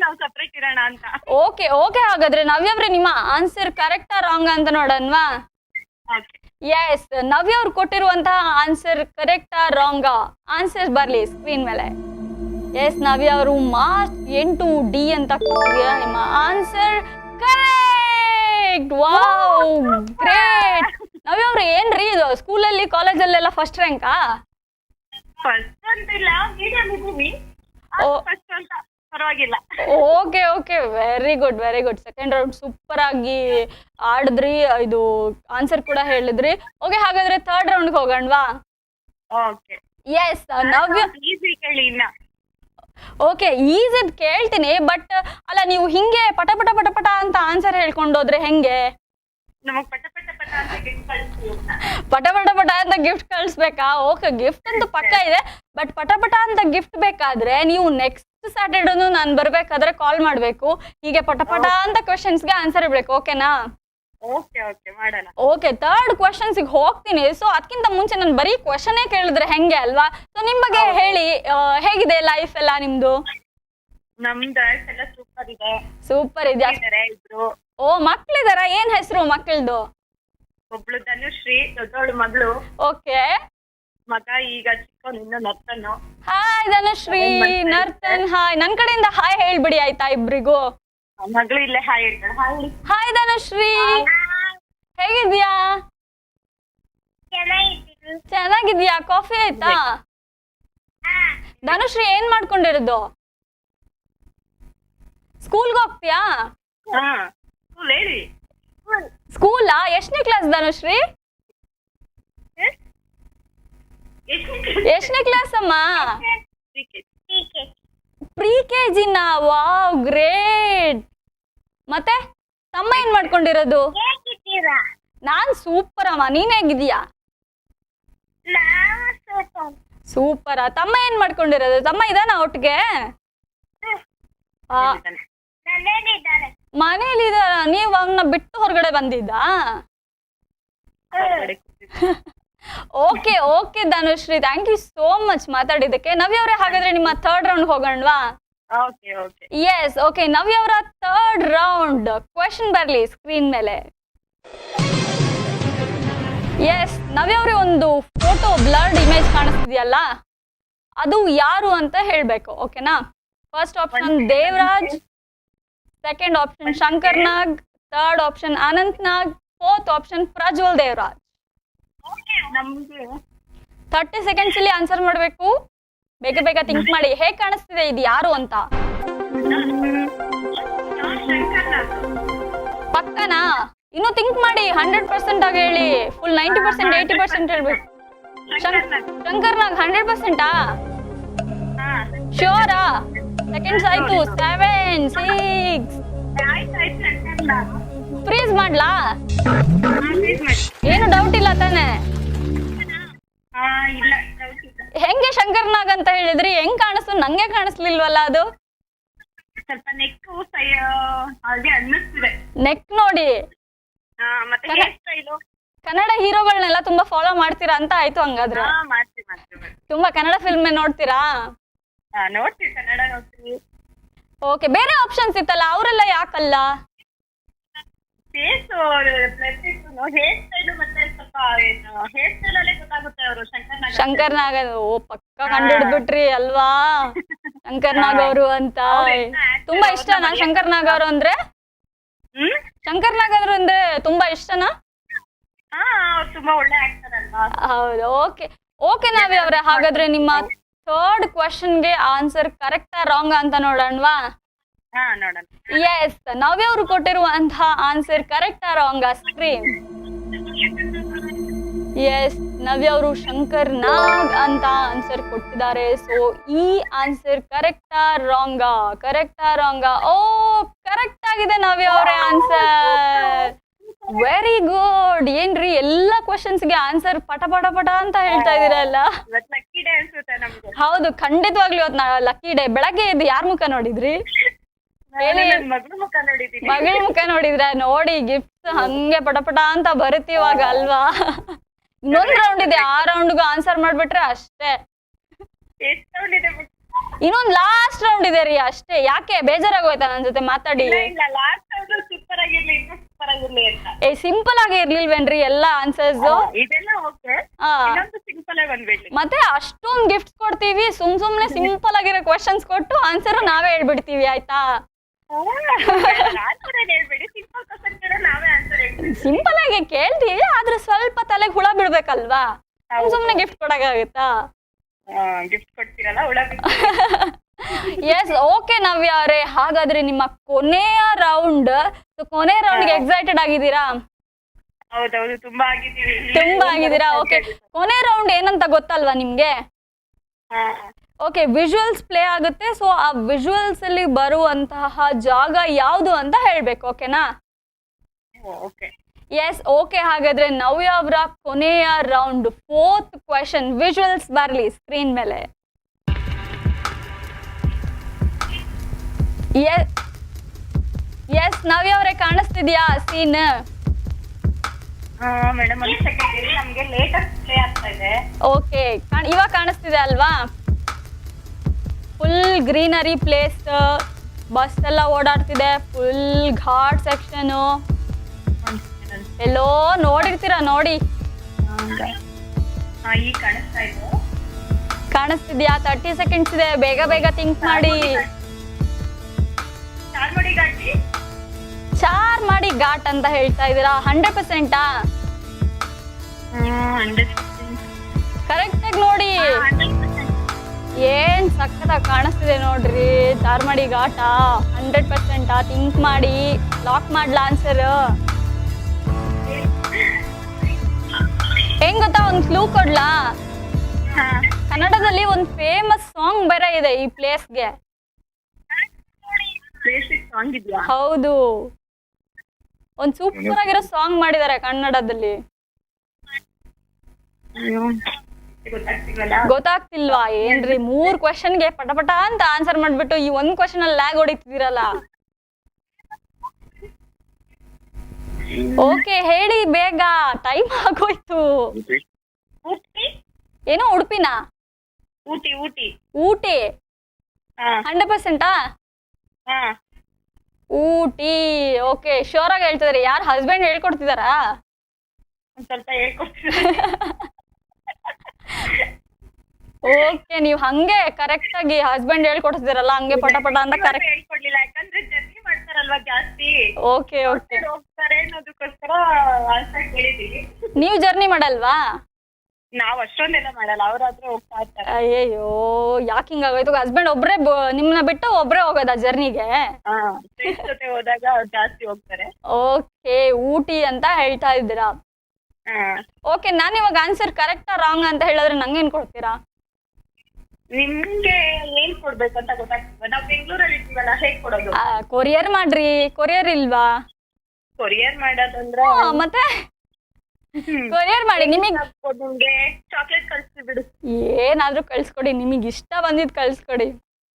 ನಾವು ಸಪ್ರೇಟ್ ಇರೋಣ ಅಂತ. ಓಕೆ ಓಕೆ, ಹಾಗಾದ್ರೆ ನವ್ಯ ಅವ್ರೆ, ನಿಮ್ಮ ಆನ್ಸರ್ ಕರೆಕ್ಟಾ ರಾಂಗ್ ಅಂತ ನೋಡೋಣವಾ? ಎಸ್, ನವ್ಯ ಅವ್ರು ಕೊಟ್ಟಿರುವಂತಹ ಆನ್ಸರ್ ಕರೆಕ್ಟಾ ರಾಂಗಾ? ಆನ್ಸರ್ ಬರ್ಲಿ ಸ್ಕ್ರೀನ್ ಮೇಲೆ. ಎಸ್, ನವ್ಯ ಅವರು ಮಾರ್ಚ್ 8 ಡಿ ಅಂತ ಕೊಟ್ಟಿದ್ದೀರಾ. ನಿಮ್ಮ answer correct. Wow, great. Navya ಅವ್ರೆ, ಏನ್ರಿ ಇದು ಸ್ಕೂಲಲ್ಲಿ ಕಾಲೇಜಲ್ಲೆಲ್ಲ ಫಸ್ಟ್ ರ್ಯಾಂಕಾ? ಫಸ್ಟ್ ಅಂತಿಲ್ಲ, ಮೀಡಿಯಂ ಇದ್ದೀವಿ. ಫಸ್ಟ್ ಅಂತ ಪರವಾಗಿಲ್ಲ. Okay okay, very good very good. Second round super ಆಗಿ ಆಡಿದ್ರಿ, ಇದು ಆನ್ಸರ್ ಕೂಡ ಹೇಳಿದ್ರಿ. ಓಕೆ, ಹಾಗಾದ್ರೆ ಥರ್ಡ್ ರೌಂಡ್ಗೆ ಹೋಗೋಣವಾ? ಓಕೆ. ಎಸ್, ನವ್ಯ. ಈಸಿ ಕೇಳಿ ಇನ್ನ. ಓಕೆ, ಈಸಿದ್ ಕೇಳ್ತೀನಿ, ಬಟ್ ಅಲ್ಲ, ನೀವು ಹಿಂಗೆ ಪಟ ಪಟ ಪಟ ಪಟ ಅಂತ ಆನ್ಸರ್ ಹೇಳ್ಕೊಂಡೋದ್ರೆ ಹೆಂಗೆ? ನಮಗ್ ಪಟ ಪಟ ಪಟ ಅಂತ ಗಿಫ್ಟ್ ಕಳಿಸ್ತೀವಿ. ಪಟ ಪಟ ಪಟ ಅಂತ ಗಿಫ್ಟ್ ಕಳಿಸ್ಬೇಕಾ? ಓಕೆ, ಗಿಫ್ಟ್ ಅಂತೂ ಪಕ್ಕ ಇದೆ, ಬಟ್ ಪಟ ಪಟ ಅಂತ ಗಿಫ್ಟ್ ಬೇಕಾದ್ರೆ ನೀವು ನೆಕ್ಸ್ಟ್ ಸ್ಯಾಟರ್ಡೇನು ನಾನು ಬರ್ಬೇಕಾದ್ರೆ ಕಾಲ್ ಮಾಡ್ಬೇಕು. ಹೀಗೆ ಪಟ ಪಟ ಅಂತ ಕ್ವೆಶನ್ಸ್ಗೆ ಆನ್ಸರ್ ಇರ್ಬೇಕು. ಓಕೆನಾ? ಓಕೆ ಓಕೆ, ಮಾಡೋಣ. ಓಕೆ, ಥರ್ಡ್ ಕ್ವೆಶನ್ಸ್ಗೆ ಹೋಗ್ತೀನಿ. ಸೊ ಅದಕ್ಕಿಂತ ಮುಂಚೆ ನಾನು ಬರೀ ಕ್ವೆಶನೇ ಕೇಳಿದ್ರೆ ಹೆಂಗೆ ಅಲ್ವಾ? ಸೊ ನಿಮ್ ಬಗ್ಗೆ ಹೇಳಿ, ಹೇಗಿದೆ ಲೈಫ್ ಎಲ್ಲ ನಿಮ್ದು? ನಮ್ದು ಎಲ್ಲ ಸೂಪರ್ ಇದೆ. ಸೂಪರ್ ಇದೆಯಾ? ಇಬ್ರು. ಓ, ಮಕ್ಳಿದಾರ? ಏನ್ ಹೆಸರು ಮಕ್ಕಳದು? ಒಬ್ಳು ಧನುಶ್ರೀ, ದೊಡ್ಡವಳು ಮಗಳು. ಓಕೆ. ಮಗ ಈಗ ಚಿಕ್ಕವನು, ಇನ್ನು ನರ್ತನು. Hi Dhanushree, Narthan hi. ನನ್ ಕಡೆಯಿಂದ ಹಾಯ್ ಹೇಳ್ಬಿಡಿ ಆಯ್ತಾ ಇಬ್ರಿಗೂ? ಮಗಳು ಇಲ್ಲೇ ಹಾಯ್ ಹೇಳ್ತಾಳೆ. ಹಾಯ್. ಹಾಯ್ ಧನುಶ್ರೀ, ಹೇಗಿದ್ಯಾ? ಚೆನ್ನಾಗಿದ್ಯಾ? ಕಾಫಿ ಆಯ್ತಾ? ಧನುಶ್ರೀ, ಏನ್ ಮಾಡ್ಕೊಂಡಿರೋದು? ಸ್ಕೂಲ್ಗೆ ಹೋಗ್ತೀಯಾ? ಹಾ, ಹೇಳಿ. ಸ್ಕೂಲಾ? ಎಷ್ಟನೇ ಕ್ಲಾಸ್ ಧನುಶ್ರೀ? ಎಷ್ಟನೇ ಕ್ಲಾಸ್ ಅಮ್ಮ? ಟೀಕೆ ಪ್ರೀ ಕೆಜಿನ? Wow great. ಮತ್ತೆ ತಮ್ಮ ಏನ್ ಮಾಡ್ಕೊಂಡಿರೋದು? ಹೇಗಿದ್ದೀರಾ? ನಾನ್ ಸೂಪರ್ ಅಮ್ಮ, ನೀನ್ ಹೇಗಿದೀಯಾ? ನಾವು ಸೂಪರ್. ಸೂಪರ್. ತಮ್ಮ ಏನ್ ಮಾಡ್ಕೊಂಡಿರೋದು? ತಮ್ಮ ಇದಾನ ಒಟ್ಟಿಗೆ? ನನ್ನೇನಿದ್ದಾರೆ? ಮನೇಲಿ ಇದಾರ. ನೀವ್ ಅವನ್ನ ಬಿಟ್ಟು ಹೊರಗಡೆ ಬಂದಿದ್ದಾ? Okay okay Dhanushree, thank you so much ಮಾತಾಡಿದ್ದಕ್ಕೆ. ನವ್ಯ ಅವರೇ, ಹಾಗಾದ್ರೆ ನಿಮ್ಮ ಥರ್ಡ್ ರೌಂಡ್ ಹೋಗೋಣವಾ? Okay okay. Yes okay, Navya ಅವರ ಥರ್ಡ್ ರೌಂಡ್ ಕ್ವೆಶನ್ ಬರ್ಲಿ ಸ್ಕ್ರೀನ್ ಮೇಲೆ. ಎಸ್ ನವ್ಯ ಅವರೇ, ಒಂದು ಫೋಟೋ ಬ್ಲರ್ಡ್ ಇಮೇಜ್ ಕಾಣಿಸ್ತಿದೆಯಲ್ಲ, ಅದು ಯಾರು ಅಂತ ಹೇಳ್ಬೇಕು. ಓಕೆನಾ? First option Devaraj, second option Shankar Nag, third option Anant Nag, fourth option Prajwal Devaraj. ನಮ್ಗೆ 30 ಸೆಕೆಂಡ್ಸ್ ಅಲ್ಲಿ ಆನ್ಸರ್ ಮಾಡಬೇಕು. ಬೇಗ ಬೇಗ ಥಿಂಕ್ ಮಾಡಿ. ಹೇಗ್ ಕಾಣಿಸ್ತಿದೆ ಇದು ಯಾರು ಅಂತ? ಪಕ್ಕನಾ? ಇನ್ನು ಥಿಂಕ್ ಮಾಡಿ. 100% ಆಗಿ ಹೇಳಿ. ಫುಲ್ 90%, 80% ಹೇಳ್ಬೇಕು. ಶಂಕರ್ ನಾಗ್ 100%? ಶ್ಯೂರಾ? ಸೆಕೆಂಡ್ಸ್ ಆಯ್ತು. 7, 6. ಫ್ರೀಸ್ ಮಾಡ್ಲಾ? ಏನು ಡೌಟ್ ಇಲ್ಲ ತಾನೆ? ಇಲ್ಲ ಹೆಂಗೆ ಶಂಕರ್ ನಾಗ್ ಅಂತ ಹೇಳಿದ್ರಿ? ಹೆಂಗ್ ಕಾಣಿಸ್ತು? ನಂಗೆ ಕಾಣಿಸ್ಲಿಲ್ವಲ್ಲ ಅದು. ಸ್ವಲ್ಪ ನೆಕ್ಕು ಹಾಗೆ ಅನ್ನಿಸ್ತಿದೆ. ನೆಕ್ ನೋಡಿ. ಮತ್ತೆ ಹೇರ್ ಸ್ಟೈಲು. ಕನ್ನಡ ಹೀರೋಗಳನ್ನೆಲ್ಲ ತುಂಬಾ ಫಾಲೋ ಮಾಡ್ತೀರಾ ಅಂತ ಆಯ್ತು ಹಂಗಾದ್ರೆ. ಮಾಡ್ತೀವಿ. ತುಂಬಾ ಕನ್ನಡ ಫಿಲ್ಮ್ ನೋಡ್ತೀರಾ? ನೋಡ್ತೀವಿ, ಕನ್ನಡ ನೋಡ್ತೀವಿ. ಓಕೆ, ಬೇರೆ ಆಪ್ಷನ್ಸ್ ಇತ್ತಲ್ಲ, ಅವರೆಲ್ಲ ಯಾಕಲ್ಲ? ಫೇಸ್ ಹೇರ್ ಸ್ಟೈಲು ಮತ್ತೆ ಸ್ವಲ್ಪ ಹೇರ್ ಸ್ಟೈಲ್ ಅಲ್ಲೇ ಗೊತ್ತಾಗುತ್ತೆ ಅವರು ಶಂಕರ್ ನಾಗ್. ಓ ಪಕ್ಕ ಕಂಡಿಡ್ಬಿಟ್ರಿ ಅಲ್ವಾ ಶಂಕರ್ ನಾಗ್ ಅವರು ಅಂತ. ತುಂಬಾ ಇಷ್ಟನಾ ಶಂಕರ್ ನಾಗ್ ಅವರು ಅಂದ್ರೆ? ಶಂಕರ್ ನಾಗ್ ಅವರು ಅಂದ್ರೆ ತುಂಬಾ ಇಷ್ಟನಾ? ತುಂಬಾ ಒಳ್ಳೆ ಆಕ್ಟರ್ ಅಲ್ವಾ? ಹೌದು. ಓಕೆ ಓಕೆ ನವ್ಯ ಅವರೇ, ಹಾಗಾದ್ರೆ ನಿಮ್ಮ ಥರ್ಡ್ ಕ್ವಶನ್ಗೆ ಆನ್ಸರ್ ಕರೆಕ್ಟಾ ರಾಂಗ್ ಅಂತ ನೋಡೋಣವಾ? ನೋಡೋಣ. ಎಸ್, ನವ್ಯ ಅವರು ಕೊಟ್ಟಿರುವಂತಹ ಆನ್ಸರ್ ಕರೆಕ್ಟಾ ರಾಂಗ್ ಸ್ಕ್ರೀನ್. ಎಸ್, ನವ್ಯ ಅವರು ಶಂಕರ್ ನಾಗ್ ಅಂತ ಆನ್ಸರ್ ಕೊಟ್ಟಿದ್ದಾರೆ. ಸೊ ಈ ಆನ್ಸರ್ ಕರೆಕ್ಟಾ ರಾಂಗಾ? ಕರೆಕ್ಟಾ ರಾಂಗಾ? ಓ ಕರೆಕ್ಟ್ ಆಗಿದೆ ನವ್ಯ ಅವರೇ ಆನ್ಸರ್. Very good. ಏನ್ರಿ ಎಲ್ಲಾ ಕ್ವಶನ್ಸ್ಗೆ ಆನ್ಸರ್ ಪಟ ಪಟ ಪಟ ಅಂತ ಹೇಳ್ತಾ ಇದೀರಲ್ಲ. ಹೌದು, ಖಂಡಿತವಾಗ್ಲೂ ಇವತ್ತು ಲಕ್ಕಿ ಡೇ. ಬೆಳಗ್ಗೆ ಎದ್ದು ಯಾರ ಮುಖ ನೋಡಿದ್ರಿ? ಮಗಳ ಮುಖ ನೋಡಿದ್ರ? ನೋಡಿ, ಗಿಫ್ಟ್ಸ್ ಹಂಗೆ ಪಟ ಪಟ ಅಂತ ಬರುತ್ತೆ ಇವಾಗ ಅಲ್ವಾ? ಇನ್ನೊಂದ್ ರೌಂಡ್ ಇದೆ, ಆ ರೌಂಡ್ಗೂ ಆನ್ಸರ್ ಮಾಡ್ಬಿಟ್ರೆ ಅಷ್ಟೇ. ಇನ್ನೊಂದ್ ಲಾಸ್ಟ್ ರೌಂಡ್ ಇದೆ ರೀ, ಅಷ್ಟೇ. ಯಾಕೆ ಬೇಜಾರಾಗೋಯ್ತಾ ನನ್ ಜೊತೆ ಮಾತಾಡಿ? ಸಿಂಪಲ್ ಆಗಿ ಇರ್ಲಿಲ್ವೇನ್ರಿ ಎಲ್ಲಾ ಆನ್ಸರ್ಸ್? ಮತ್ತೆ ಅಷ್ಟೊಂದ್ ಗಿಫ್ಟ್ಸ್ ಕೊಡ್ತೀವಿ, ಸುಮ್ನೆ ಸಿಂಪಲ್ ಆಗಿರೋ ಕ್ವಶನ್ಸ್ ಕೊಟ್ಟು ಆನ್ಸರ್ ನಾವೇ ಹೇಳ್ಬಿಡ್ತೀವಿ, ಆಯ್ತಾ? ಸಿಂಪಲ್ ಆಗಿ ಕೇಳ್ತೀವಿ, ಆದ್ರೆ ಸ್ವಲ್ಪ ತಲೆಗೆ ಹುಳ ಬಿಡ್ಬೇಕಲ್ವಾ? ಸುಮ್ನೆ ಗಿಫ್ಟ್ ಕೊಡಕ್ಕಾಗುತ್ತಾ? ಎಸ್ ಓಕೆ ನವ್ಯ ಅವರೇ, ಹಾಗಾದ್ರೆ ನಿಮ್ಮ ಕೊನೆಯ ರೌಂಡ್. ಕೊನೆಯ ರೌಂಡ್ಗೆ ಎಕ್ಸೈಟೆಡ್ ಆಗಿದ್ದೀರಾ? ಹೌದೌದು, ತುಂಬಾ ಆಗಿದ್ದೀರಾ? ಓಕೆ, ಕೊನೆ ರೌಂಡ್ ಏನಂತ ಗೊತ್ತಲ್ವಾ ನಿಮ್ಗೆ? ಓಕೆ, ವಿಜುವಲ್ಸ್ ಪ್ಲೇ ಆಗುತ್ತೆ. ಸೊ ಆ ವಿಜುವಲ್ಸ್ ಅಲ್ಲಿ ಬರುವಂತಹ ಜಾಗ ಯಾವುದು ಅಂತ ಹೇಳ್ಬೇಕು. ಓಕೆನಾ? ಎಸ್ ಓಕೆ, ಹಾಗಾದ್ರೆ ನವ್ಯ ಅವರ ಕೊನೆಯ ರೌಂಡ್, ಫೋರ್ತ್ ಕ್ವೆಶನ್. ವಿಜುವಲ್ಸ್ ಬರ್ಲಿ ಸ್ಕ್ರೀನ್ ಮೇಲೆ. ಎಸ್ ನವ್ಯ ಅವರೇ, ಕಾಣಿಸ್ತಿದ್ಯಾ ಸೀನ್? ಓಕೆ, ಇವಾಗ ಕಾಣಿಸ್ತಿದೆ ಅಲ್ವಾ? ಫುಲ್ ಗ್ರೀನರಿ ಪ್ಲೇಸ್, ಬಸ್ ಎಲ್ಲ ಓಡಾಡ್ತಿದೆ, ಫುಲ್ ಘಾಟ್ ಸೆಕ್ಷನ್. ಎಲ್ಲೋ ನೋಡಿರ್ತೀರಾ, ನೋಡಿ. ಕಾಣಿಸ್ತಿದ್ಯಾ? 30 ಸೆಕೆಂಡ್ಸ್ ಇದೆ, ಬೇಗ ಬೇಗ ಥಿಂಕ್ ಮಾಡಿ. ಚಾರ್ಮಾಡಿ ಘಾಟ್ ಅಂತ ಹೇಳ್ತಾ ಇದೀರಾ? 100%? ಕರೆಕ್ಟ್ ಆಗಿ ನೋಡಿ. ಏನ್ ಸಖತ್ತಾಗಿ ಕಾಣಿಸ್ತಿದೆ ನೋಡ್ರಿ, ಚಾರ್ಮಾಡಿ ಘಾಟ. 100%? ಥಿಂಕ್ ಮಾಡಿ. ಲಾಕ್ ಮಾಡ್ಲಾ ಆನ್ಸರ್? ಹೆಂಗ್ ಗೊತ್ತಾ, ಒಂದ್ ಕ್ಲೂ ಕೊಡ್ಲಾ? ಹಾ ಕನ್ನಡದಲ್ಲಿ ಒಂದು ಫೇಮಸ್ ಸಾಂಗ್ ಬೇರೆ ಇದೆ ಈ ಪ್ಲೇಸ್ಗೆ. ಬೇಸಿಕ್ ಸಾಂಗ್ ಇದ್ಯಾ? ಹೌದು, ಒಂದು ಸೂಪರ್ ಆಗಿರೋ ಸಾಂಗ್ ಮಾಡಿದ್ದಾರೆ ಕನ್ನಡದಲ್ಲಿ. ಗೊತ್ತಾಗ್ತಿಲ್ವಲ್ಲ. ಗೊತ್ತಾಗ್ತಿಲ್ವಾ? ಏನ್ರಿ 3 ಕ್ವೆಶನ್ಗೆ ಪಟಪಟ ಅಂತ ಆನ್ಸರ್ ಮಾಡ್ಬಿಟ್ಟು ಈ ಒಂದು ಕ್ವೆಶನ್ ಅಲ್ಲಿ ಲ್ಯಾಗ್ ಹೊಡಿತಿದ್ದೀರಲ್ಲ. ಓಕೆ ಹೇಳಿ ಬೇಗ, ಟೈಮ್ ಆಗೋಯ್ತು. ಊಟಿ ಏನೋ ಉಡುಪಿನಾ? ಊಟಿ ಊಟಿ ಊಟಿ ಹಾ 100%? ಹಾ ಊಟಿ. ಓಕೆ, ಶೋರ್ ಆಗಿ ಹೇಳ್ತಿದ್ರಿ. ಯಾರು ಹಸ್ಬೆಂಡ್ ಹೇಳ್ಕೊಡ್ತಿದಾರಾ? ಒಂದ್ ಸ್ವಲ್ಪ ಹೇಳ್ಕೊಡ್ತೀನಿ. ಓಕೆ, ನೀವು ಹಂಗೆ ಕರೆಕ್ಟ್ ಆಗಿ ಹಸ್ಬೆಂಡ್ ಹೇಳ್ಕೊಡ್ತಿದ್ದೀರಲ್ಲ, ಹಂಗೆ ಪಟ ಪಟ ಅಂತ ಕರೆಕ್ಟ್. ಹೇಳ್ಕೊಡ್ಲಿಲ್ಲ, ಯಾಕಂದ್ರೆ ಜರ್ನಿ ಮಾಡ್ತಾರಲ್ವಾ ಜಾಸ್ತಿ, ಓಕೆ ಓಕೆ. ಹೋಗ್ತಾರೆ ಅನ್ನೋದಕ್ಕೋಸ್ಕರ ಆನ್ಸರ್ ಕೇಳಿದೀವಿ. ನೀವು ಜರ್ನಿ ಮಾಡಲ್ವಾ? ನಾವ್ ಅಷ್ಟೊಂದೆಲ್ಲ ಮಾಡಲ್ಲ, ಅವ್ರಾದ್ರೂ ಹೋಗ್ತಾ ಇರ್ತಾರೆ. ಅಯ್ಯಯ್ಯೋ, ಯಾಕೆ ಹಿಂಗಾಗೋಯ್ತು? ಹಸ್ಬೆಂಡ್ ಒಬ್ರೇ ನಿಮ್ಮನ್ನ ಬಿಟ್ಟು ಒಬ್ರೇ ಹೋಗೋದಾ ಜರ್ನಿಗೆ? ಹಾ ಫ್ರೆಂಡ್ಸ್ ಜೊತೆ ಹೋದಾಗ ಜಾಸ್ತಿ ಹೋಗ್ತಾರೆ. ಓಕೆ, ಊಟಿ ಅಂತ ಹೇಳ್ತಾ ಇದ್ದೀರಾ. ಹಾ ಓಕೆ, ನಾನು ಇವಾಗ ಆನ್ಸರ್ ಕರೆಕ್ಟಾ ರಾಂಗ್ ಅಂತ ಹೇಳಿದ್ರೆ ನಂಗೇನ್ ಕೊಡ್ತೀರಾ? ನಿಮ್ಗೆ ಏನ್ ಕೊಡ್ಬೇಕಂತ ಗೊತ್ತಾಗ್ತದೆ. ನಾವ್ ಬೆಂಗಳೂರಲ್ಲಿ ಇರ್ತೀವಲ್ಲ, ಹೇಗ್ ಕೊಡೋದು? ಕೊರಿಯರ್ ಮಾಡ್ರಿ. ಕೊರಿಯರ್ ಇಲ್ವಾ? ಕೊರಿಯರ್ ಮಾಡೋದಂದ್ರ ಮತ್ತೆ ಕೊರಿಯರ್ ಮಾಡಿ. ನಿಮಗೆ ನಿಮ್ಗೆ ಚಾಕ್ಲೇಟ್ ಕಳ್ಸ್ತೀವಿ ಬಿಡು. ಏನಾದ್ರೂ ಕಳ್ಸ್ಕೊಡಿ, ನಿಮಗೆ ಇಷ್ಟ ಬಂದಿದ್ ಕಳ್ಸ್ಕೊಡಿ.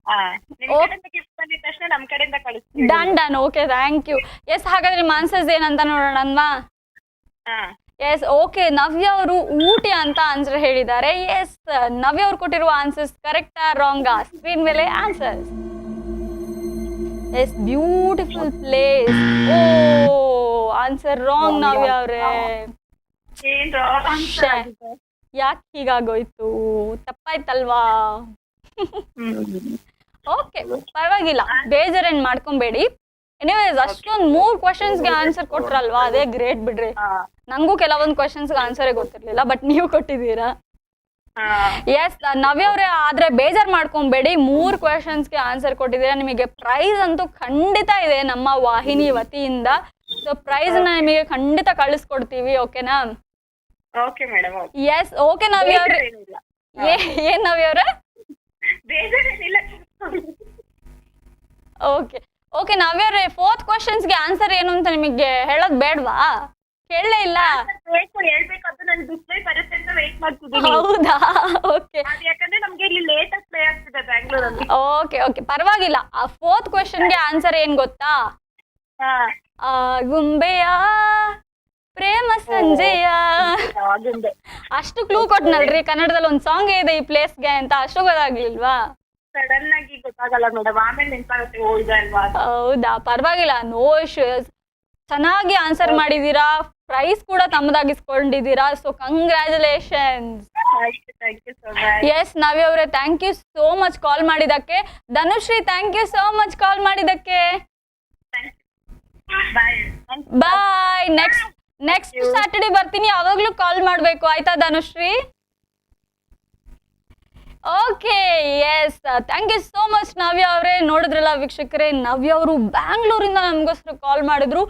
ಹಾ ನಿಮ್ ಕಡೆಯಿಂದ ಗಿಫ್ಟ್ ಬಂದಿದ ತಕ್ಷಣ ನಮ್ ಕಡೆಯಿಂದ ಕಳಿಸ್ತೀವಿ. Done done. Okay, thank you. Yes, ಹಾಗಾದ್ರೆ ನಿಮ್ಮ ಆನ್ಸರ್ಸ್ ಏನಂತ ನೋಡೋಣ ಅಲ್ವಾ? ಹಾ ಎಸ್, ಓಕೆ, ನವ್ಯ ಅವರು ಊಟಿ ಅಂತ ಆನ್ಸರ್ ಹೇಳಿದ್ದಾರೆ. ಎಸ್, ನವ್ಯ ಅವ್ರು ಕೊಟ್ಟಿರುವ ಆನ್ಸರ್ಸ್ ಕರೆಕ್ಟಾ ರಾಂಗಾ? ಸ್ಕ್ರೀನ್ ಮೇಲೆ answers. Yes, beautiful place. Oh, answer wrong Navya ಅವರೇ. ಏನ್ ಯಾಕೆ ಹೀಗಾಗೋಯ್ತು? ತಪ್ಪಾಯ್ತಲ್ವಾ? ಓಕೆ, ಪರವಾಗಿಲ್ಲ, ಬೇಜಾರೇನ್ ಮಾಡ್ಕೊಂಬೇಡಿ. ಎನಿವೇಸ್, ಅಷ್ಟೊಂದು 3 ಕ್ವಶನ್ಸ್ಗೆ ಆನ್ಸರ್ ಕೊಟ್ರಲ್ವಾ, ಅದೇ ಗ್ರೇಟ್ ಬಿಡ್ರಿ. ನಂಗೂ ಕೆಲವೊಂದು ಕ್ವಶನ್ಸ್ಗೆ ಆನ್ಸರೇ ಗೊತ್ತಿರ್ಲಿಲ್ಲ, ಬಟ್ ನೀವು ಕೊಟ್ಟಿದ್ದೀರಾ. ಎಸ್, ನವ್ಯ ಅವರೇ, ಆದ್ರೆ ಬೇಜಾರ್ ಮಾಡ್ಕೊಂಬೇಡಿ, 3 ಕ್ವಶನ್ಸ್ಗೆ ಆನ್ಸರ್ ಕೊಟ್ಟಿದ್ದೀರಾ. ನಿಮಗೆ ಪ್ರೈಸ್ ಅಂತೂ ಖಂಡಿತ ಇದೆ ನಮ್ಮ ವಾಹಿನಿ ವತಿಯಿಂದ. ಸೊ ಪ್ರೈಸ್ ನ ನಿಮಗೆ ಖಂಡಿತ ಕಳಿಸ್ಕೊಡ್ತೀವಿ. ಓಕೆನಾ? Okay madam. Yes, okay Navya ಅವ್ರೆ. ಏನ್ ನವ್ಯ ಅವ್ರೆ? ಬೇಜಾರೇನಿಲ್ಲ. ಓಕೆ ಓಕೆ ನವ್ಯ ಅವ್ರೆ, 4th ಕ್ವಶನ್ಸ್ಗೆ ಆನ್ಸರ್ ಏನು ಅಂತ ನಿಮಗೆ ಹೇಳೋದ್ ಬೇಡ್ವಾ? ಕೇಳಲೇ ಇಲ್ಲ. ಹೇಳ್ಬೇಕಾದ್ರೆ ನನ್ ಡಿಸ್ಪ್ಲೇ ಬರುತ್ತೆ ಅಂತ ವೇಟ್ ಮಾಡ್ತಿದ್ದೀನಿ. ಹೌದಾ? ಓಕೆ, ಯಾಕಂದ್ರೆ ನಮ್ಗೆ ಇಲ್ಲಿ ಲೇಟ್ ಆಗಿ ಪ್ಲೇ ಆಗ್ತಿದೆ ಬ್ಯಾಂಗ್ಳೂರಲ್ಲಿ. ಓಕೆ ಓಕೆ, ಪರವಾಗಿಲ್ಲ. ಆ 4th ಕ್ವಶನ್ಗೆ ಆನ್ಸರ್ ಏನ್ ಗೊತ್ತಾ? ಗುಂಬೆಯ ಪ್ರೇಮ ಸಂಜೆಯ. ಅಷ್ಟು ಕ್ಲೂ ಕೊಟ್ನಲ್ರಿ, ಕನ್ನಡದಲ್ಲಿ ಒಂದು ಸಾಂಗ್ ಇದೆ ಈ ಪ್ಲೇಸ್ಗೆ ಅಂತ. ಅಷ್ಟು ಗೊತ್ತಾಗ್ಲಿಲ್ವಾ? ಸಡನ್ ಆಗಿ ಗೊತ್ತಾಗಲ್ಲ ಮೇಡಮ್, ಆಮೇಲೆ ನೆನಪಾಗುತ್ತೆ. ಓ ಇದಲ್ವಾ? ಹೌದಾ? ಪರವಾಗಿಲ್ಲ, ನೋ ಇಶ್ಯೂಸ್. ಚೆನ್ನಾಗಿ ಆನ್ಸರ್ ಮಾಡಿದೀರಾ, ಪ್ರೈಸ್ ಕೂಡ ತಮ್ಮದಾಗಿಸ್ಕೊಂಡಿದ್ದೀರಾ. So congratulations. ಎಸ್ ನವ್ಯ ಅವರೇ, thank you so much call ಮಾಡಿದಕ್ಕೆ. Dhanushree, thank you so much call ಮಾಡಿದಕ್ಕೆ. ಬಾಯ್. ನೆಕ್ಸ್ಟ್ ಸ್ಯಾಟರ್ಡೆ ಬರ್ತೀನಿ, ಯಾವಾಗ್ಲೂ ಕಾಲ್ ಮಾಡ್ಬೇಕು, ಆಯ್ತಾ Dhanushree? Okay, yes, thank you so much Navya ಅವರೇ. ನೋಡಿದ್ರಲ್ಲ ವೀಕ್ಷಕರೇ, ನವ್ಯ ಅವರು ಬ್ಯಾಂಗ್ಳೂರಿಂದ ನಮಗೋಸ್ಕರ ಕಾಲ್ ಮಾಡಿದ್ರು.